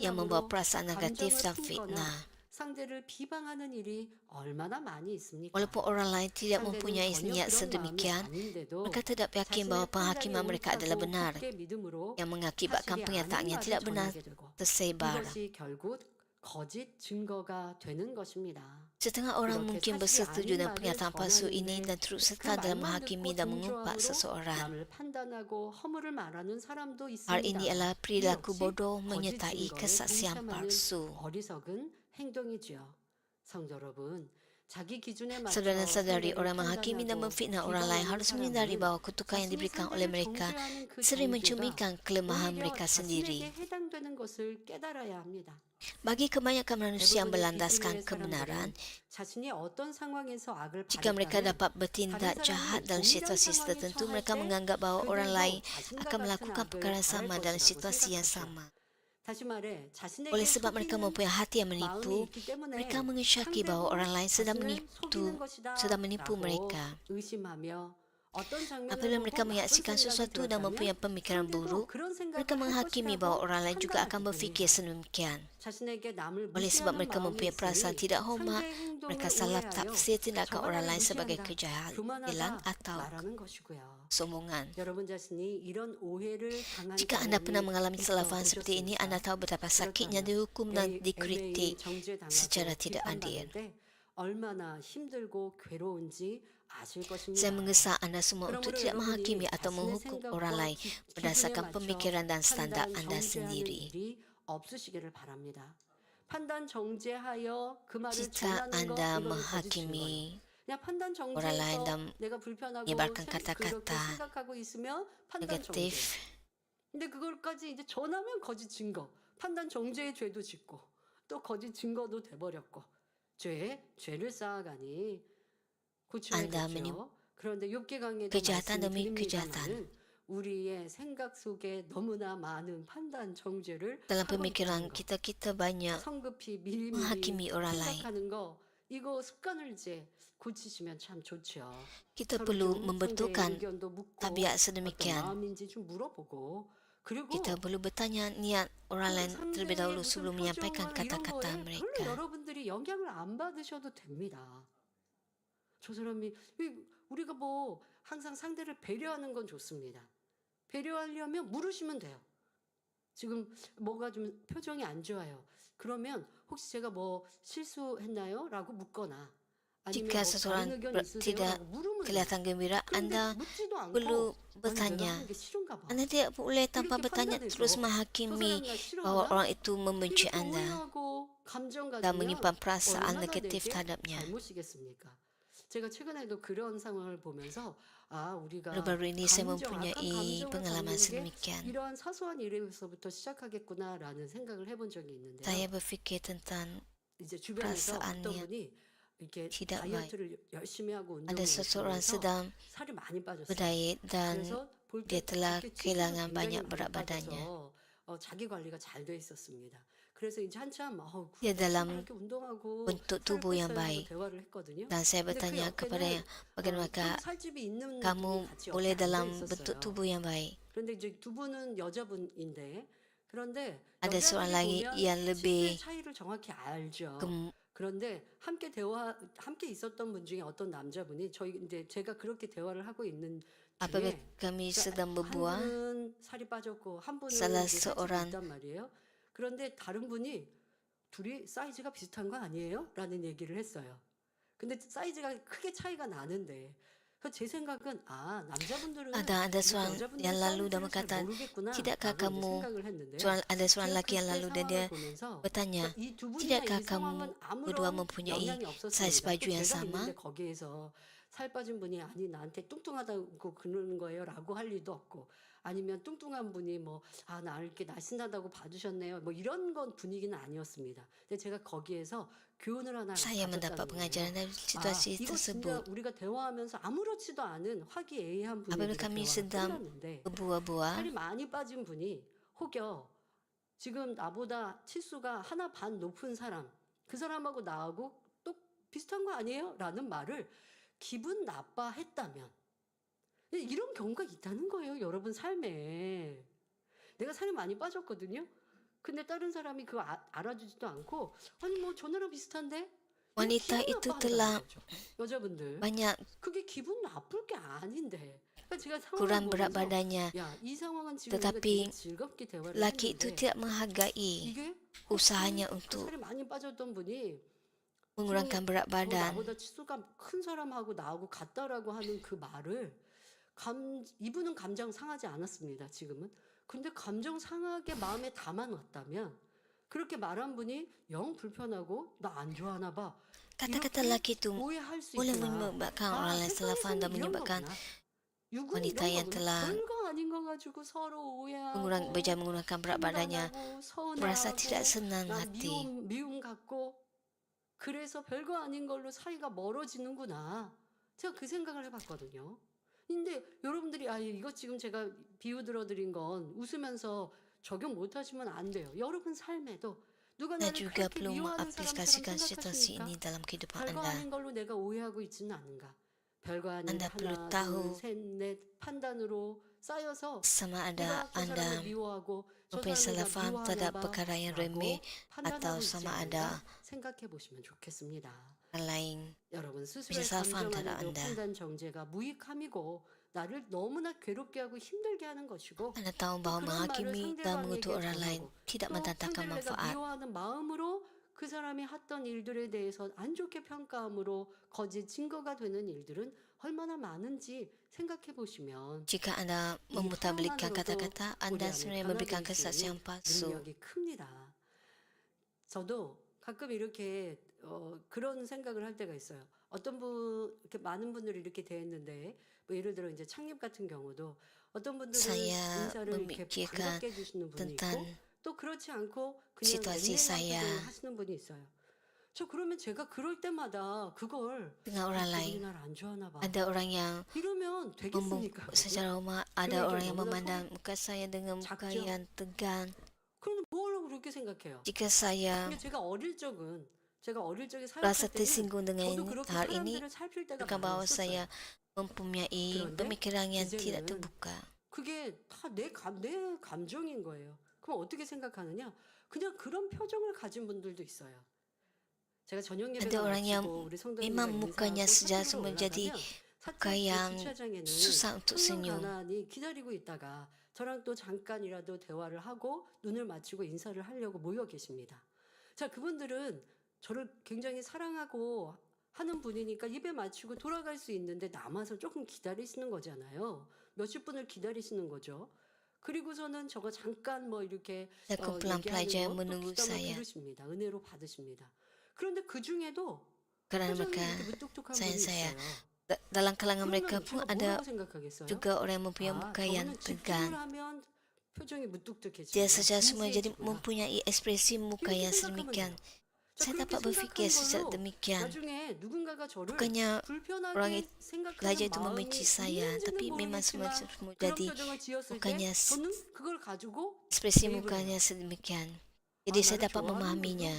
yang membawa
판단함으로
perasaan negatif
감정을
dan
품거나
fitnah.
상대를 비방하는 일이 얼마나 많이 있습니까?
Walaupun orang lain tidak
상대는
mempunyai
전혀
niat
그런 마음이
sedemikian,
아닌데도
mereka tidak yakin
자신의
bahawa
판단이
penghakiman mereka adalah
옳다고
benar,
굳게 믿음으로
yang mengakibatkan
사실이
pernyataannya
아닌
tidak
말을
benar
전하게 되고
tersebar.
이것이 결국 거짓 증거가 되는 것입니다.
Setengah orang
이렇게
mungkin
사실이
bersetuju
아닌
dengan
말을
pernyataan palsu ini
전하는데
dan turut
그
serta dalam
말만
menghakimi
듣고
dan mengumpat
정죄함으로
seseorang.
남을 판단하고 허물을 말하는 사람도
Hal ini
있습니다.
adalah
이
perilaku
역시
bodoh
거짓
menyertai
증거에
kesaksian
동참하는
palsu.
어리석은 행동이지요. 성도 여러분, 자기 기준에 맞춰
Saudara dan saudari,
상대를
orang menghakimi dan
판단하고
memfitnah orang lain
비방하는
harus menghindari
사람은
bahawa kutukan yang
자신이
diberikan
상대를
oleh mereka
정죄하는 그
sering
정죄가
mencerminkan kelemahan
오히려
mereka
자신에게
sendiri.
해당되는 것을 깨달아야 합니다.
Bagi kebanyakan manusia yang
대부분의
berlandaskan
기준의
kebenaran,
사람들은 자신이 어떤 상황에서 악을
jika mereka
바랬다면
dapat bertindak jahat dalam situasi tertentu, mereka menganggap bahawa orang lain akan melakukan perkara sama dalam situasi yang sama.
다시 말해 자신에게
Oleh sebab mereka
속이는
mempunyai hati yang
마음이
menipu,
있기 때문에
mereka mengisyaki bahawa orang lain sedang
자신을 속이는
menipu
것이다라고
mereka.
의심하며 어떤 장면을
Apabila mereka
보고
menyaksikan
나쁜 생각이
sesuatu dan
들었다면
mempunyai pemikiran
상대도
buruk,
그런 생각을
mereka
할
menghakimi
것이라고
bahawa orang lain juga akan
판단하기
berfikir
때문입니다.
sedemikian.
자신에게 남을
Oleh sebab
무시하는
mereka
마음이
mempunyai perasaan
있으니
tidak hormat,
상대의 행동을
mereka salah
오해하여
tafsir tindakan orang
저거를
lain sebagai
무시한다,
kejahatan
교만하다
atau
말하는 것이고요.
sombongan.
여러분 자신이 이런 오해를 당한
Jika anda pernah
경험이
mengalami salah faham
있어
seperti ini,
보셨습니까?
anda tahu betapa sakitnya dihukum dan dikritik secara tidak adil.
얼마나 힘들고 괴로운지 아실 것입니다.
Saya menggesa anda semua untuk
그러므로
tidak
여러분이
menghakimi atau
자신의
menghukum
생각과
orang lain
기준에
berdasarkan
맞춰
pemikiran dan standar
판단
anda
정죄하는
sendiri.
일이 없으시기를 바랍니다. 판단 정죄하여 그 말을
Jika
전하는 거
anda
이거는 거짓인 거예요.
menghakimi
그냥 판단
orang lain
정죄해서
dan
내가 불편하고
menyebarkan
그렇게
kata-kata
생각하고 있으면 판단 정죄.
negatif,
근데 그걸까지 이제 전하면 거짓 증거, 판단 정죄의 죄도 짓고 또 거짓 증거도 돼버렸고 죄를 쌓아가니 고침했겠죠. 그런데 욥기 강에도
kejahatan demi kejahatan.
말씀드립니다마는 우리의 생각 속에 너무나 많은 판단 정죄를
Dalam
하고
pemikiran
있다는 거.
kita banyak
성급히 미리미리
menghakimi orang lain.
생각하는 거 이거 습관을 이제 고치시면 참 좋죠.
Kita
서로
perlu
좀 상대의
membetulkan
의견도 묻고
tabiat
어떤
sedemikian.
마음인지 좀 물어보고 그리고
Kita perlu bertanya niat orang lain terlebih dahulu
무슨
sebelum menyampaikan
표정과 이런
kata-kata
거에 별로
mereka.
여러분들이 영향을 안 받으셔도 됩니다. 저 사람이 우리가 뭐 항상 상대를 배려하는 건 좋습니다. 배려하려면 물으시면 돼요. 지금 뭐가 좀 표정이 안 좋아요. 그러면 혹시 제가 뭐 실수했나요? 라고 묻거나 아니면
Jika
뭐
seseorang
다른 의견 있으세요?
tidak
라고 물으면 돼요.
kelihatan gembira,
그런데
anda
묻지도 않고
perlu
아니, 내가
bertanya.
하는 게 싫은가 봐.
Anda tidak boleh tanpa
이렇게
bertanya
판단해서
terus
저
menghakimi
사람 나
bahawa
싫어하나?
orang itu membenci
이렇게
anda
오해하고 감정
dan
가지면
menyimpan perasaan
얼마나
negatif
내게
terhadapnya.
잘못이겠습니까? 제가 최근에도 그런 상황을 보면서 우리가
Baru-baru ini saya
악한
mempunyai
감정을
pengalaman
겪는 게
sedemikian.
이러한 사소한 일에서부터 시작하겠구나라는 생각을 해본 적이 있는데요.
Saya berfikir tentang
이제 주변에서
perasaan
어떤
yang
분이 이렇게
tidak
다이어트를 열심히 하고
ada
운동을
seseorang
열심히 해서
sedang
살이 많이 빠졌어요.
berdiet dan
그래서 볼
dia
때
telah
이렇게
kehilangan
찌기가
banyak
굉장히
berat
많이
badannya.
빠져서 자기 관리가 잘 돼 있었습니다. 그래서 이제 한참
Dia dalam
이렇게 운동하고
bentuk
살을
tubuh yang
뺐어요 하고
baik.
대화를 했거든요.
Dan saya
근데 그
bertanya kepadanya,
옆에는
bagaimanakah
좀 살집이 있는
kamu
분이 같이
boleh
옆에 앉아
dalam bentuk
있었어요.
tubuh yang baik?
그런데 이제 두 분은 여자분인데 그런데
Ada seorang lagi
보면
yang
실제
lebih
차이를 정확히 알죠.
gem-
그런데 함께 있었던 분 중에 어떤 남자분이 이제 제가 그렇게 대화를 하고 있는
apabila
중에
kami sedang
한
berbual,
분은 살이 빠졌고 한 분은
salah
이제 살집이
seorang
있단 말이에요. 그런데 다른 분이 둘이 사이즈가 비슷한 거 아니에요? 라는 얘기를 했어요. 근데 사이즈가 크게 차이가 나는데 그래서 제 생각은 남자분들은
ada seorang
여자분들
yang lalu dan
사이즈를 잘
berkata,
모르겠구나
tidakkah
라고 이제
kamu
생각을 했는데요.
ada seorang
제가
lelaki yang
그때
lalu dan dia
상황을 보면서
bertanya,
이 두 분이나
tidakkah
이
kamu
상황은
berdua
아무런
mempunyai
영향이
size
없었습니다.
baju
또
yang
제가
sama?
있는데 거기에서 살 빠진 분이 아니 나한테 뚱뚱하다고 그러는 거예요 라고 할 리도 없고 아니면 뚱뚱한 분이 뭐 나 이렇게 날씬하다고 봐주셨네요. 뭐 이런 건 분위기는 아니었습니다. 근데 제가 거기에서 교훈을 하나
Saya mendapat
가졌다는
pengajaran
거예요.
dari situasi
이거 진짜
tersebut.
우리가 대화하면서 아무렇지도 않은 화기애애한
Apabila
분위기로
kami
대화가
sedang
끝났는데
berbual-bual,
살이 많이 빠진 분이 혹여 지금 나보다 치수가 하나 반 높은 사람, 그 사람하고 나하고 또 비슷한 거 아니에요? 라는 말을 기분 나빠했다면 이런 경우가 있다는 거예요. 여러분 삶에. 내가 살이 많이 빠졌거든요. 근데 다른 사람이 그거 알아주지도 않고 아니 뭐 전화랑 비슷한데?
wanita
기분
itu
나빠한다는
telah
거죠. 여자분들.
banyak
그게 기분 나쁠 게 아닌데. 그러니까 제가 상황을
kurang berat
보면서
badannya,
야, 이 상황은 지금
tetapi
우리가 되게 즐겁게 대화를
laki itu
했는데
tidak menghargai
이게
usahanya
그
untuk
살이 많이 빠졌던 분이
mengurangkan berat badan.
나보다 치수가 큰 사람하고 나하고 같다라고 하는 그 말을 이분은 감정 상하지 않았습니다. 지금은. 근데 감정 상하게 마음에 담아놨다면 그렇게 말한 분이 영 불편하고 나 안 좋아하나 봐.
Kata-kata
이렇게
lelaki itu
오해할 수
boleh
있구나.
menyebabkan orang lain salah faham dan
세상에서는 이런
menyebabkan
거구나. 육은
wanita
이런
yang
거구나.
telah
별거 아닌 거 가지고 서로 오해하고
mengurangkan berat badannya
판단하고
merasa tidak
서운해하고
senang
나
hati.
미움 갖고 그래서 별거 아닌 걸로 사이가 멀어지는구나. 제가 그 생각을 해봤거든요. 근데 여러분들이 이거 지금 제가 비유 들어드린 건 웃으면서 적용 못하시면 안 돼요. 여러분 삶에도 누가
Anda
나를
juga
그렇게
perlu
미워하는 사람처럼
mengaplikasikan situasi
생각하십니까?
ini dalam kehidupan
별거
Anda.
아닌 걸로 내가 오해하고 있지는 않은가? 별거 아닌
Anda perlu
하나,
tahu
둘, 셋, 넷 판단으로 쌓여서
sama ada
내가 저
Anda
사람을 미워하고 저
mempunyai
사람을
salah
나
faham terhadap
미워하나
perkara yang
봐라고
remeh
판단하고
atau
있지
sama
않은가
ada
생각해 보시면 좋겠습니다.
orang lain.
여러분 스스로의
salah faham
감정
terhadap
안에도
Anda.
판단 정제가 무익함이고 나를 너무나 괴롭게 하고 힘들게 하는 것이고
Anda tahu bahawa
그런 말을
menghakimi dan mengutuk
상대방에게
orang lain
전하고
tidak
또
mendatangkan
상대를 내가
manfaat.
미워하는 마음으로 그 사람이 했던 일들에 대해서 안 좋게 평가함으로 거짓 증거가 되는 일들은 얼마나 많은지 생각해 보시면
Jika Anda
이
memutarbalikkan
하나만으로도
kata-kata,
우리
Anda
안에
sebenarnya
변화될
memberikan
수
kesaksian
있는
palsu.
능력이 큽니다. 저도 가끔 이렇게 그런 생각을 할 때가 있어요. 어떤 분 이렇게 많은 분들이 이렇게 대했는데 뭐 예를 들어 이제 창립 같은 경우도 어떤 분들은
Saya
인사를 이렇게
memikirkan
반갑게 해주시는 분이 있고
tentang
또 그렇지 않고 그냥
situasi
냉랭하게
saya
하시는 분이 있어요. 저 그러면 제가 그럴 때마다 그걸
dengan orang
그분이
lain.
날 안 좋아하나 봐.
Ada orang yang
이러면 되겠습니까?
secara rumah ada
그러면
orang yang
너무나
memandang muka saya dengan muka
작죠?
yang tegang.
그럼 뭘 그렇게 생각해요?
Jika saya
근데 제가 어릴 적에
rasa
살았을 때는
tersinggung dengan
저도 그렇게
hal ini,
사람들을 살필 때가
bukan bahawa
많았었어요.
saya mempunyai
그런데
pemikiran yang tidak
이제는
terbuka.
그게 다 내 감정인 거예요. 그럼 어떻게 생각하느냐? 그냥 그런 표정을 가진 분들도 있어요. 제가 저녁 예배가
Ada orang yang
마치고 우리 성도님과
memang mukanya
인사하고
sejasa
사택으로
menjadi
올라가면
muka yang
주차장에는
susah untuk
청년
senyum.
가난이 기다리고 있다가 저랑 또 잠깐이라도 대화를 하고 눈을 맞추고 인사를 하려고 모여 계십니다. 자, 그분들은 저를 굉장히 사랑하고 하는 분이니까 입에 맞추고 돌아갈 수 있는데 남아서 조금 기다리시는 거잖아요. 몇십 분을 기다리시는 거죠. 그리고서는 저거 잠깐 뭐 이렇게
Dan kumpulan pelajar
얘기하는 거
menunggu
또 귀담아
saya
들으십니다. 은혜로 받으십니다. 그런데 그 중에도
kerana
표정이
mereka
이렇게 무뚝뚝한
sayang
분이
saya.
있어요.
Dalam kalangan mereka
그러면
pun
제가
ada
뭐라고 생각하겠어요?
juga orang yang mempunyai muka yang
저거는
tegang.
집중을 하면 표정이 무뚝뚝해지고
Dia secara semua jadi
진지해지구나.
mempunyai ekspresi muka
이렇게
yang
생각하면
sedemikian.
돼요. 자,
Saya
그렇게
dapat berfikir
생각한
sejak
걸로
demikian.
나중에 누군가가 저를
Bukannya orang
불편하게
itu
생각하는
belajar itu
마음이
membenci saya,
있는지는
tapi memang semua
모르겠지만 그런
jadi
표정을 지었을 때
mukanya
저는 그걸 가지고
ekspresi
대입을
mukanya
해요.
sedemikian. Jadi saya
나를
dapat
좋아하는
memahaminya.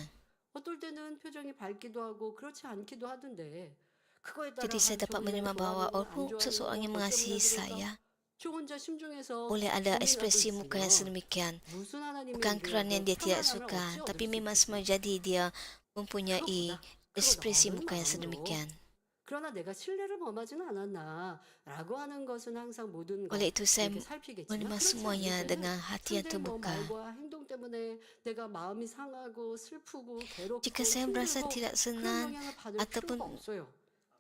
어떨 때는 표정이 밝기도 하고 그렇지 않기도 하던데 그거에 따라
Jadi saya dapat menerima bahawa walaupun seseorang yang mengasihi saya,
저 혼자 심중에서
boleh ada
고민하고
ekspresi muka yang
있으면
sedemikian.
무슨 하나님의
Bukan kerana
일이라도
dia tidak
평안함을
suka,
어찌
tapi
얻을 수
memang
있겠어요?
semua jadi dia mempunyai
그것보다
ekspresi
그거
muka yang
넓은
sedemikian.
그러나 내가 신뢰를 범하지는 않았나라고 하는 것은 항상 모든 것
Oleh itu saya
이렇게 살피겠지만
menerima
그렇지
semuanya
않을 때는
dengan hati yang
상대의 뭐
terbuka.
말과 행동 때문에 내가 마음이 상하고 슬프고 괴롭고
Jika saya merasa
힘들고
tidak
그런
senang
영향을 받을
ataupun
필요가 없어요.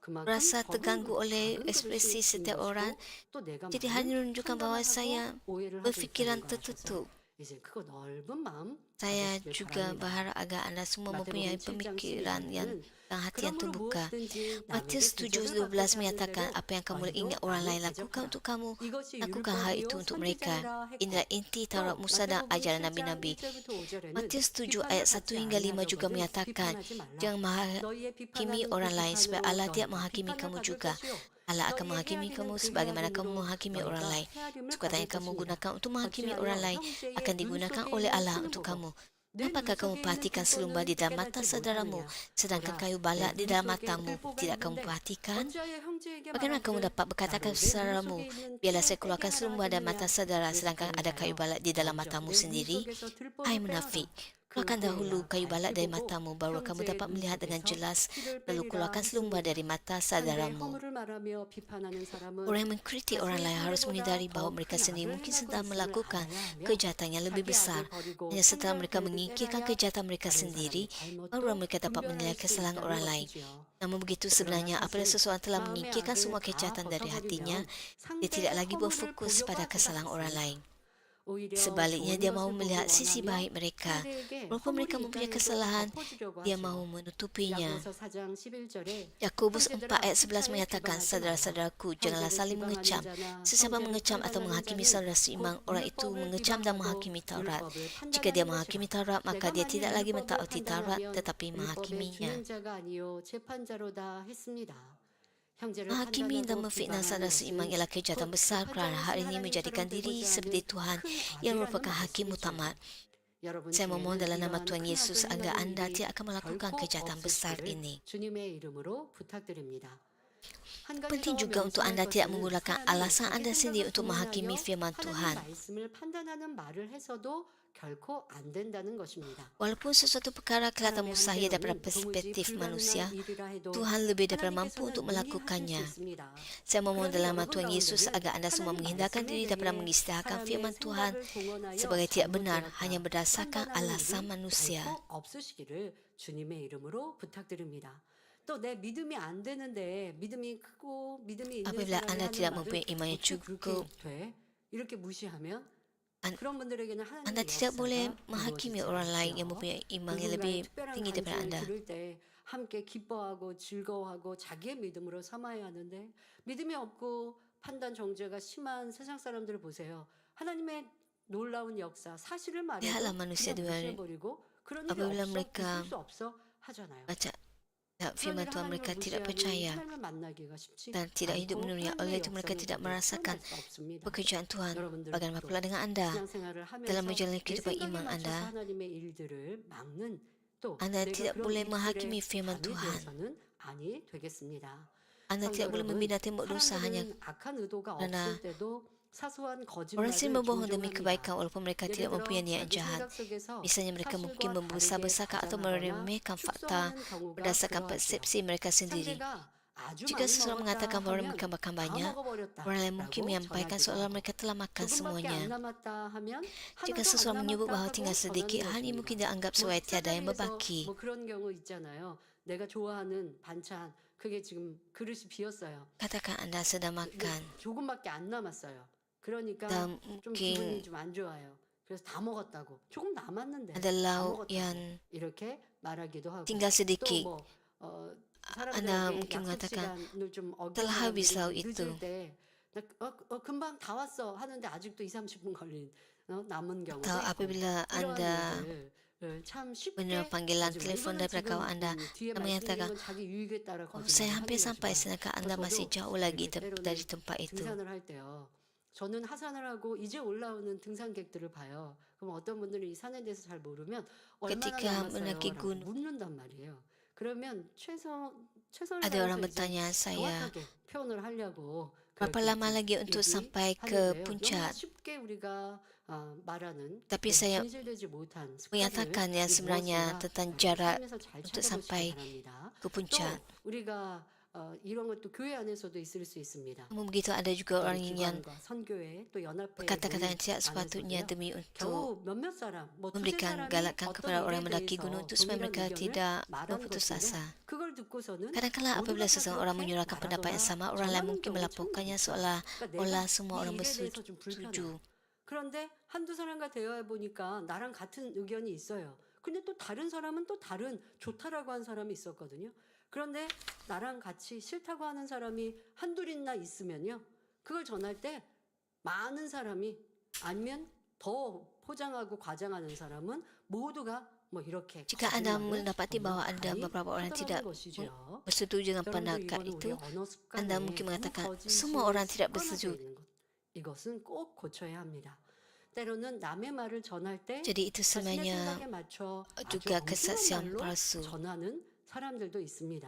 그만큼
merasa
적은
terganggu oleh
작은
ekspresi
그릇인
setiap
것이고
orang,
또 내가
jadi
많은
hanya menunjukkan bahawa
판단을
saya
하고 오해를 하고
berfikiran
있다는 거 아셔서
tertutup.
이제 크고 넓은 마음
Saya
가지시길
juga
바랍니다.
berharap agar anda semua mempunyai
마태복음 7장
pemikiran
12절에는
dan hati yang
그러므로
terbuka.
무엇이든지 남에게
Matius
대접을
7:12
받고자 하는
menyatakan
대로
apa yang kamu
너희도
ingat orang
남을
lain lakukan
대접하라.
untuk kamu,
이것이
lakukan hal itu
율법이요
untuk mereka.
선지자니라
Inilah
했고
inti Taurat,
또
Musa dan
마태복음
ajaran
7장
Nabi-Nabi.
1절부터 5절에는
Matius 7
비판을
ayat 1
받지
hingga 5 juga
아니하려거든
menyatakan,
비판하지 말라.
jangan
너희의
menghakimi
비판하는 그
orang lain supaya
비판으로
Allah tidak
너희가
menghakimi
비판을
kamu
받을
juga.
것이요
Allah akan
너희의
menghakimi
헤아리는
kamu
그
sebagaimana kamu
헤아림으로
menghakimi orang
너희가
lain.
헤아림을
Sukatan
받을
yang kamu
것입니다.
gunakan untuk menghakimi
어찌하여
orang lain
형제의
akan
눈
digunakan
속에
oleh
있는
Allah
티는
untuk
보고
kamu.
내
Apakah
눈
kamu
속에 있는
perhatikan selumba di
들보는
dalam mata
깨닫지
saudaramu,
못하느냐.
sedangkan
보라,
kayu
내
balak di
눈
dalam
속에
matamu
들보가
tidak kamu
있는데
perhatikan?
어찌하여 형제에게
Bagaimana kamu
말하기를
dapat berkata
나로
kepada
내 눈
saudaramu,
속에 있는
biarlah
티를
saya
빼게
keluarkan
하라
selumba dan
하겠느냐.
mata saudara,
그렇지
sedangkan ada kayu
아니하여
balak di dalam
먼저
matamu
내 눈
sendiri?
속에서 들보를
Hai
빼어라.
munafik,
그
keluarkan dahulu
후에야
kayu balak dari
다시
matamu,
보고
baru kamu
형제의
dapat
눈
melihat dengan
속에서
jelas,
티를
lalu
빼리라
keluarkan selumba
했습니다.
dari mata
한데
saudaramu.
허물을 말하며 비판하는 사람은
Orang yang mengkritik orang
자신의
lain harus
상대보다
menyadari
더
bahawa
큰
mereka sendiri
악을
mungkin
행하고
sedang
있음을
melakukan
알아야 하며
kejahatan yang lebih
자기
besar.
악을 버리고
Hanya setelah mereka
선결되게
menyingkirkan
깨달아야
kejahatan mereka
다른
sendiri,
사람의
baru
잘못도
mereka dapat menilai
분별할 수
kesalahan
있다는
orang lain.
것이지요.
Namun begitu
그러나
sebenarnya apabila
사실
seseorang telah
마음의
menyingkirkan
악을
semua
다
kejahatan dari hatinya,
벗어버리면
dia tidak
상대의
lagi
허물을
berfokus
보려고
pada
하지가
kesalahan orang
않습니다.
lain.
오히려
Sebaliknya,
좋은
dia
것을
mahu
보고
melihat sisi
원하며
baik mereka.
상대에게
Walaupun mereka
허물이
mempunyai
있다 해도
kesalahan,
덮어주려고
dia
하지요.
mahu menutupinya.
야고보서 4장 11절에
Yakobus 4
형제들아
ayat 11
피차에
menyatakan,
비방하지 말라.
saudara-saudaraku, janganlah
형제를
saling
비방하는
mengecam.
자나
Sesiapa
형제를
mengecam atau
판단하는
menghakimi
자는
saudara
곧
seimbang, orang itu
율법을
mengecam dan
비방하고
menghakimi Taurat.
율법을
Jika dia
판단하는
menghakimi
것이라.
Taurat, maka
내가
dia
만일
tidak lagi
율법을
mentaati Taurat,
판단하면
tetapi
율법의
menghakiminya.
준행자가 아니요 재판자로다 했습니다. 형제를
Menghakimi dan
판단하고
memfitnah
비방하는
saudara seimbang
것은
ialah kejahatan
곧
besar kerana
재판자이신
hal ini
하나님
menjadikan
사람
diri
되고자
seperti
하는
Tuhan
큰
yang
악이라는
merupakan hakim
말씀이죠.
mutamat.
여러분
Saya memohon
중에는
dalam nama
이러한
Tuhan
큰
Yesus
악을
agar
행하는
anda
일이
tidak akan melakukan
결코
kejahatan besar
없으시기를
ini.
주님의 이름으로 부탁드립니다. 한 가지
Penting
더
juga untuk
명심할
anda tidak
것은
menggunakan
사람이
alasan
자기
anda sendiri
생각을
untuk menghakimi
동의하여
firman
하나님
Tuhan.
말씀을 판단하는 말을 해서도 결코 안 된다는 것입니다.
Walaupun sesuatu perkara kelihatan
하나님의
mustahil daripada
한계로는 도무지
perspektif manusia,
불가능한 일이라 해도
Tuhan lebih daripada mampu
하나님께서는
untuk
능히 하실 수
melakukannya.
있습니다.
Saya memohon
그러니
dalam nama
여러분
Tuhan Yesus
가운데는
agar anda semua
하나님
menghindarkan
말씀에
diri daripada
대해
mengisytiharkan
사람의
firman Tuhan
생각을 동원하여
sebagai tidak benar
잘못되었다
hanya berdasarkan
판단하는
alasan
일이
manusia.
결코 없으시기를 주님의 이름으로 부탁드립니다. 또 내 믿음이 안 되는데 믿음이 크고 믿음이 있는
Apabila
사람이
anda
하는
tidak
말은
mempunyai iman yang
어떻게
cukup,
그렇게 돼? 이렇게 무시하면 그런 분들에게는
anda
하나님의
tidak boleh
역사가
menghakimi
이루어지지
orang lain yang
않지요.
mempunyai iman yang
누군가의
lebih
특별한
tinggi daripada
간증을
anda.
들을 때 함께 기뻐하고 즐거워하고 자기의 믿음으로 삼아야 하는데 믿음이 없고 판단 정죄가 심한 세상 사람들을 보세요. 하나님의 놀라운 역사 사실을
Lihatlah
말해도
manusia
그냥
dengan
무시해버리고 그런 일이
apabila
없어
mereka
있을 수 없어 하잖아요.
baca firman
그런 일을
Tuhan, mereka
하나님을
tidak
무시하니
percaya
하나님을 만나기가 쉽지
dan tidak hidup
않고
menurutnya. Oleh
하나님의
itu mereka
역사를
tidak
우리가
merasakan
체험할 수 없습니다.
pekerjaan Tuhan.
여러분들도
Bagaimana pula dengan anda?
신앙생활을
Dalam
하면서
menjalani
내
kehidupan
생각에
iman
맞춰서
anda,
하나님의 일들을 막는 또
anda
내가
tidak
그런
boleh
일들에
menghakimi firman
감이
Tuhan.
되어서는 아니 되겠습니다.
Anda
성도
tidak boleh
여러분,
membina tembok dosa hanya
사람들은 악한 의도가
kerana
없을 때도 사소한
orang sendiri
거짓말을
membohong demi
종종합니다.
kebaikan walaupun mereka
예를
tidak
들어
mempunyai niat
자기
jahat.
생각 속에서
Misalnya mereka mungkin
사실과
membesar-besarkan
다르게
atau
가장하거나
meremehkan fakta
축소하는 경우가
berdasarkan
그러하지요.
persepsi mereka sendiri.
상대가 아주
Jika
많이
seseorang
먹었다
mengatakan bahawa
하면
mereka makan
다
banyak,
먹어버렸다
orang lain mungkin
라고
menyampaikan
전하기도
seolah
하고
mereka telah makan
조금밖에 안
semuanya.
남았다 하면
Jika
하나도
seseorang
안
menyebut
남았다
bahawa
하고
tinggal sedikit,
전하는
hal ini
것입니다.
mungkin dianggap
뭐
sebagai tiada yang
식사자리에서
berbaki.
뭐 그런 경우 있잖아요. 내가 좋아하는 반찬 그게 지금 그릇이 비었어요.
Katakan anda sedang makan
조금밖에 안 남았어요. 그러니까
dan
좀 기분이
mungkin
좀 안 좋아요. 그래서 다 먹었다고. 조금 남았는데
ada
다
lauk
먹었다고.
yang
이렇게 말하기도 하고
tinggal sedikit.
또뭐
Anda
사람들에게
mungkin
약속
mengatakan
시간을 좀
telah habis lauk
어기는
itu.
늦을 때 금방 다 왔어 하는데 아직도 2-30분 걸린 남은 경우도
Atau
있고
apabila
이러한
anda
일들 참 쉽게
menerima panggilan
거짓말.
telefon
이거는
daripada
지금
kawan anda
뒤에
dan menyatakan,
말씀드린 건 자기 유익에 따라
oh,
거짓말을
saya
하는
hampir sampai,
것이다.
sedangkan anda masih
저도
jauh lagi
이렇게 때로는
dari tempat itu.
등산을 할 때요. 저는 하산을 하고 이제 올라오는 등산객들을 봐요. 그럼 어떤 분들은 이 산에 대해서 잘 모르면 얼마나
Ketika mendaki
남았어요라고
gunung,
묻는단 말이에요. 그러면 최선을
ada orang
다해서 이제
bertanya saya,
정확하게 표현을 하려고
berapa
그렇게
lama lagi untuk sampai ke
얘기하는데요. 너무나
puncak?
쉽게 우리가 말하는
Tapi saya
진실되지 못한 습관을
menyatakan yang sebenarnya
무엇인가
tentang jarak
삶에서 잘
untuk
찾아보시기
sampai
바랍니다.
ke
또
puncak.
우리가 이런 것도 교회 안에서도 있을 수 있습니다.
Namun begitu ada juga orang yang
기관과 선교회 또 연합회
berkata-kata yang tidak sepatutnya
안에서도요.
demi untuk
겨우 몇몇 사람, 뭐 두세
memberikan
사람이
galakan
어떤
kepada orang
일에
yang mendaki
대해서
gunung itu supaya
동일한
mereka
의견을
tidak
말하는
berputus
것인데
asa.
그걸 듣고서는
Kadang-kadang apabila
모두가 다
seseorang
그렇게
menyuarakan pendapat yang
말하거나
sama, orang lain
전하는
mungkin
경우가 참
melaporkannya
많죠.
seolah-olah
그러니까 내가
semua
이
orang
일에 대해서 좀
bersetuju.
불편해. 그런데 한두 사람과 대화해 보니까 나랑 같은 의견이 있어요. 근데 또 다른 사람은 또 다른 좋다라고 한 사람이 있었거든요. 그런데 나랑 같이 싫다고 하는 사람이 한둘이나 있으면요. 그걸 전할 때 많은 사람이 아니면 더 포장하고 과장하는 사람은 모두가 뭐 이렇게
Jika Anda mendapati bahwa ada beberapa orang tidak bersetuju dengan pendapat itu, Anda mungkin mengatakan semua orang tidak bersetuju.
이것은 꼭 고쳐야 합니다. 때로는 남의 말을 전할 때
Jadi itu
자신의
sebenarnya
생각에 맞춰 아주
juga
엉뚱한
kesaksian
말로
palsu.
전하는 사람들도 있습니다.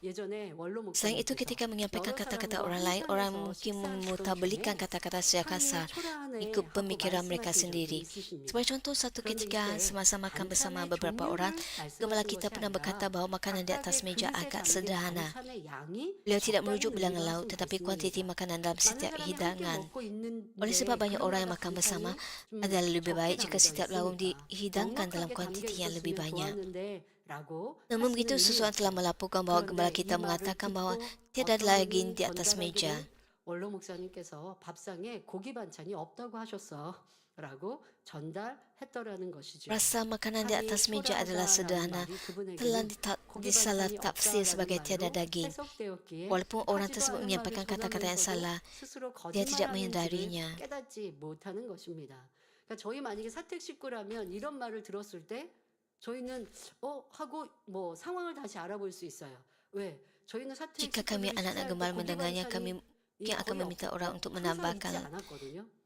예전에 원로
Selain itu,
목사님께서
ketika menyampaikan
여러
kata-kata
사람과
orang lain, orang
회상에서
mungkin
식사하시던
memutarbalikkan
중에
kata-kata secara kasar,
삶이 초라하네
ikut
하고
pemikiran mereka
말씀하신 적이
sendiri.
있으십니다.
Sebagai contoh, satu
그런데
ketika
이때
semasa makan bersama
반찬의
beberapa orang,
종류를
gembala
말씀하신
kita
것이
pernah berkata
아니라
bahwa makanan di atas
각각의
meja
그릇에
agak
담긴
sederhana.
반찬의 양이
Beliau tidak
적다는
merujuk bilangan
의미로
laut, tetapi
말씀드렸습니다.
kuantiti makanan dalam
많은
setiap
사람이 함께
hidangan.
먹고 있는데
Oleh sebab banyak
그런
orang yang
거가
makan bersama,
반찬이 좀
adalah lebih
적게
baik jika
담겨
setiap lauk
있으니까
dihidangkan dalam
넉넉하게 담겨
kuantiti yang lebih
있었으면
banyak.
좋았는데라고
Namun begitu,
하시는
seseorang telah
의미였어요.
melaporkan bahwa gembala
그런데
kita
이 말을
mengatakan bahwa
듣고
tiada
어떤
daging
분이
di atas meja.
전달하기를 원로 목사님께서 밥상에 고기 반찬이 없다고 하셨어라고 전달했더라는 것이죠.
Rasa makanan di atas meja adalah sederhana, telah disalah tafsir sebagai tiada daging. Walaupun orang tersebut menyampaikan kata-kata yang salah, dia tidak menghindarinya.
깨닫지 못하는 것입니다. 그러니까 저희 만약에 사택 식구라면 이런 말을 들었을 때 저희는 하고 뭐 상황을 다시 알아볼 수 있어요. 왜? 저희는 사택
Jika kami anak-anak gembala mendengarnya, kami mungkin akan meminta orang untuk menambahkan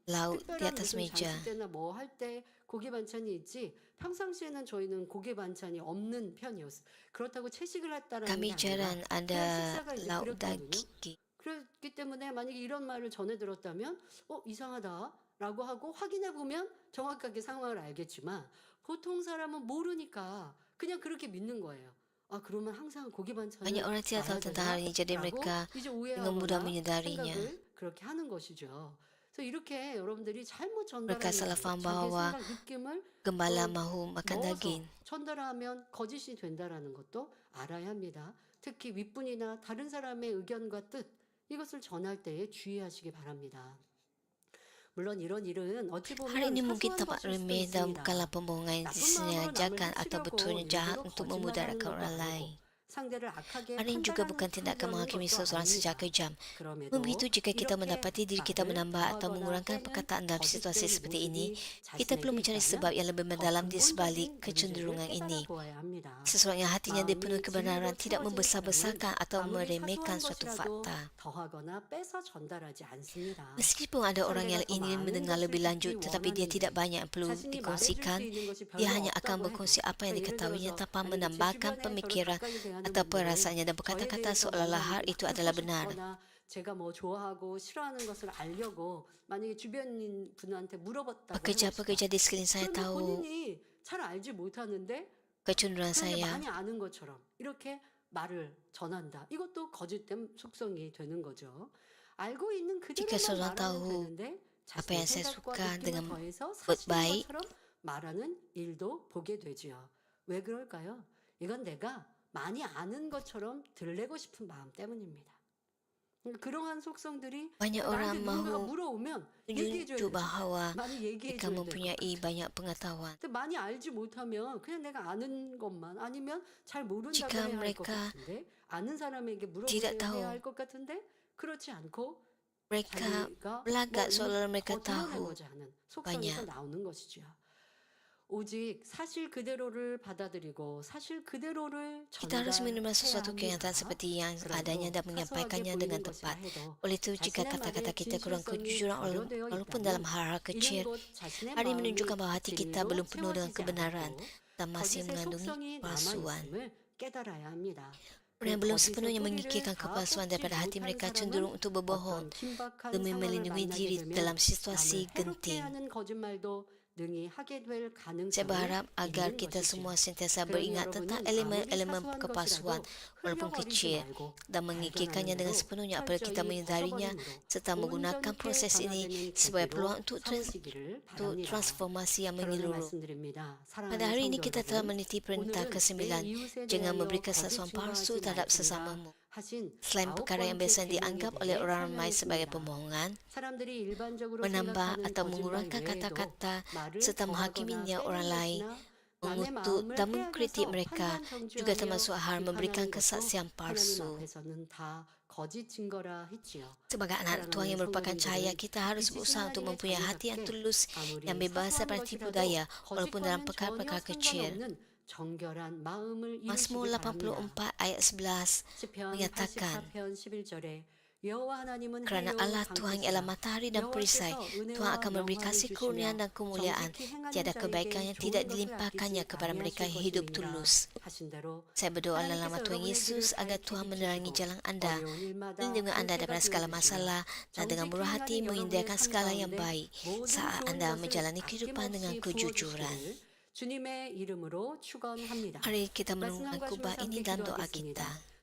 lauk di atas meja.
때나 뭐 할 때 고기 반찬이 있지 평상시에는 저희는 고기 반찬이 없는 편이었어요. 그렇다고 채식을 했다라는
Kami
게
jarang
아니라
ada
식사가 이제
lauk
그랬거든요.
daging.
그렇기 때문에 만약에 이런 말을 전해 들었다면 이상하다라고 하고 확인해 보면 정확하게 상황을 알겠지만 보통 사람은 모르니까 그냥 그렇게 믿는 거예요. 아 그러면 항상 고기 반찬을
Banyak orang tidak tahu tentang hal ini, jadi mereka
이제
dengan mudah
오해하거나
menyadarinya.
생각을 그렇게 하는 것이죠. 그래서 이렇게 여러분들이 잘못
Mereka
전달하는
salah
자기
faham bahwa
생각 느낌을
gembala mahu makan
넣어서
daging.
전달하면 거짓이 된다라는 것도 알아야 합니다. 특히 윗분이나 다른 사람의 의견과 뜻 이것을 전할 때에 주의하시기 바랍니다. 물론 이런 일은 어찌 보면
Hari ini mungkin
사소한
tampak
것일 수도
remeh dan
있습니다.
bukanlah pembohongan yang
나쁜 마음으로 남을
disengajakan atau
해치려고
betulnya jahat
일부러
untuk
거짓말하는
memudaratkan
것도
orang
아니고
lain.
상대를 악하게
Hari ini juga bukan
판단하는
tindakan menghakimi
것도
seseorang
아닙니다.
secara kejam.
그럼에도
Begitu jika kita
이렇게
mendapati diri kita
말을
menambah atau
더하거나
mengurangkan
빼는
perkataan dalam situasi
거짓된
seperti ini,
모습이
kita perlu
자신에게
mencari
있다면
sebab yang lebih mendalam di sebalik
근본적인
kecenderungan
문제를
ini.
깨달아 보아야 합니다.
Seseorang yang hatinya
마음이
dipenuhi kebenaran
진리로
tidak
채워진
membesar-besarkan atau
사람은 아무리
meremehkan
사소한
suatu
것이라도
fakta.
더하거나 빼서 전달하지 않습니다.
Meskipun ada orang yang ingin mendengar lebih lanjut tetapi dia tidak banyak yang perlu
자신이 말해줄 수
dikongsikan,
있는 것이
dia
별로
hanya akan
없다고
berkongsi
해도
apa yang
예를
diketahuinya
들어서
tanpa
만약에 제
menambahkan
주변에 저를
pemikiran
가까이 대하는
atau
분들은
perasaannya dan
저에
berkata-kata
대해서
seolah-olah hal
뭔가
itu
듣고
adalah benar.
싶거나 제가 뭐 좋아하고 싫어하는 것을 알려고 만약에 주변인 분한테 물어봤다고 해봅시다.
Pekerja-pekerja di sekeliling saya
그런데
tahu
본인이 잘 알지 못하는데
kecenderungan
그런데
saya.
많이 아는 것처럼 이렇게 말을 전한다. 이것도 거짓된 속성이 되는 거죠. 알고 있는
Jika
그대로만
seseorang
말하면
tahu
되는데
apa yang
자신의
saya
생각과
suka
느낌을
dengan
더해서
buat
사실인
baik,
것처럼 말하는 일도 보게 되지요. 왜 그럴까요? 이건 내가 많이 아는 것처럼 들리고 싶은 마음 때문입니다. 그러니까 그러한 속성들이
banyak orang
나한테 누군가가
mahu
물어오면 얘기해줘야
tunjuk
되죠.
bahawa
많이
mereka
얘기해줘야 될 것
mempunyai
같아요.
banyak pengetahuan.
근데 많이 알지 못하면 그냥 내가 아는 것만 아니면 잘 모른다고
Jika
해야 할 것
mereka
같은데 아는 사람에게
tidak tahu,
물어보셔야 할 것 같은데 그렇지 않고
mereka
자기가
berlagak
이미
seolah mereka
더
tahu
드러내고자 하는 속성에서
banyak.
나오는 것이죠. 오직 사실 그대로를 받아들이고 사실 그대로를
Kita harus menerima
전달해야
sesuatu kenyataan
합니다.
seperti yang adanya
그래도
dan
사소하게
menyampaikannya
보이는
dengan
것이라
tepat.
해도
Oleh itu, jika
자신의
kata-kata
말에
kita kurang
진실성이
kejujuran
결여되어
walaupun dalam
있다면
hal-hal
이는
kecil,
곧 자신의
hari ini
마음이
menunjukkan bahwa hati kita
진리로
belum penuh dengan
채워지지
kebenaran
않고
dan masih
거짓의
mengandungi
속성이
palsuan.
남아있음을 깨달아야 합니다.
Orang yang
그
belum
거짓의
sepenuhnya
뿌리를
menyingkirkan
다
kepalsuan
뽑지
daripada hati
못한
mereka
사람은
cenderung untuk berbohong
어떤 긴박한
demi
상황을
melindungi
만나게
diri
되면
dalam
남을
situasi
해롭게
genting.
하는 거짓말도 능히 하게 될
Saya
가능성이
berharap agar
있는
kita
것이지요.
semua sentiasa
그러니
beringat tentang
여러분은 아무리
elemen-elemen
사소한
kepalsuan
것이라도
walaupun
흘려버리지
kecil
말고
dan mengikirkannya dengan
발견하는
sepenuhnya
대로
apabila kita
철저히
menyadarinya
벗어버림으로
serta menggunakan
온전케
proses ini
변화되는
sebagai
계기로
peluang untuk
삼으시기를 바랍니다.
transformasi yang
결론을
menyeluruh.
말씀드립니다.
Pada
사랑하는
hari ini
성도
kita telah
여러분,
meniti perintah
오늘은 내
ke-9.
이웃에
Jangan
대하여
memberi kesaksian
거짓
palsu
증거하지
terhadap
말지니라
sesamamu. Selain perkara yang biasa dianggap oleh orang ramai sebagai pembohongan, menambah atau mengurangkan kata-kata serta menghakiminya orang lain, mengutuk dan mengkritik mereka juga termasuk hal memberikan kesaksian palsu. Sebagai anak Tuhan yang merupakan cahaya, kita harus berusaha untuk mempunyai hati yang tulus, yang bebas daripada tipu daya, walaupun dalam perkara-perkara kecil. Mazmur 84 ayat 11 menyatakan, kerana Allah Tuhan ialah matahari dan perisai, Tuhan akan memberi kasih kurniaan dan kemuliaan. Tiada kebaikan yang tidak dilimpahkannya kepada mereka yang hidup tulus. Saya berdoa dalam nama Tuhan Yesus agar Tuhan menerangi jalan anda, melindungi anda daripada segala masalah dan dengan murah hati menghindarkan segala yang baik saat anda menjalani kehidupan dengan kejujuran. Mari kita menurunkan kubah ini dan doa kita.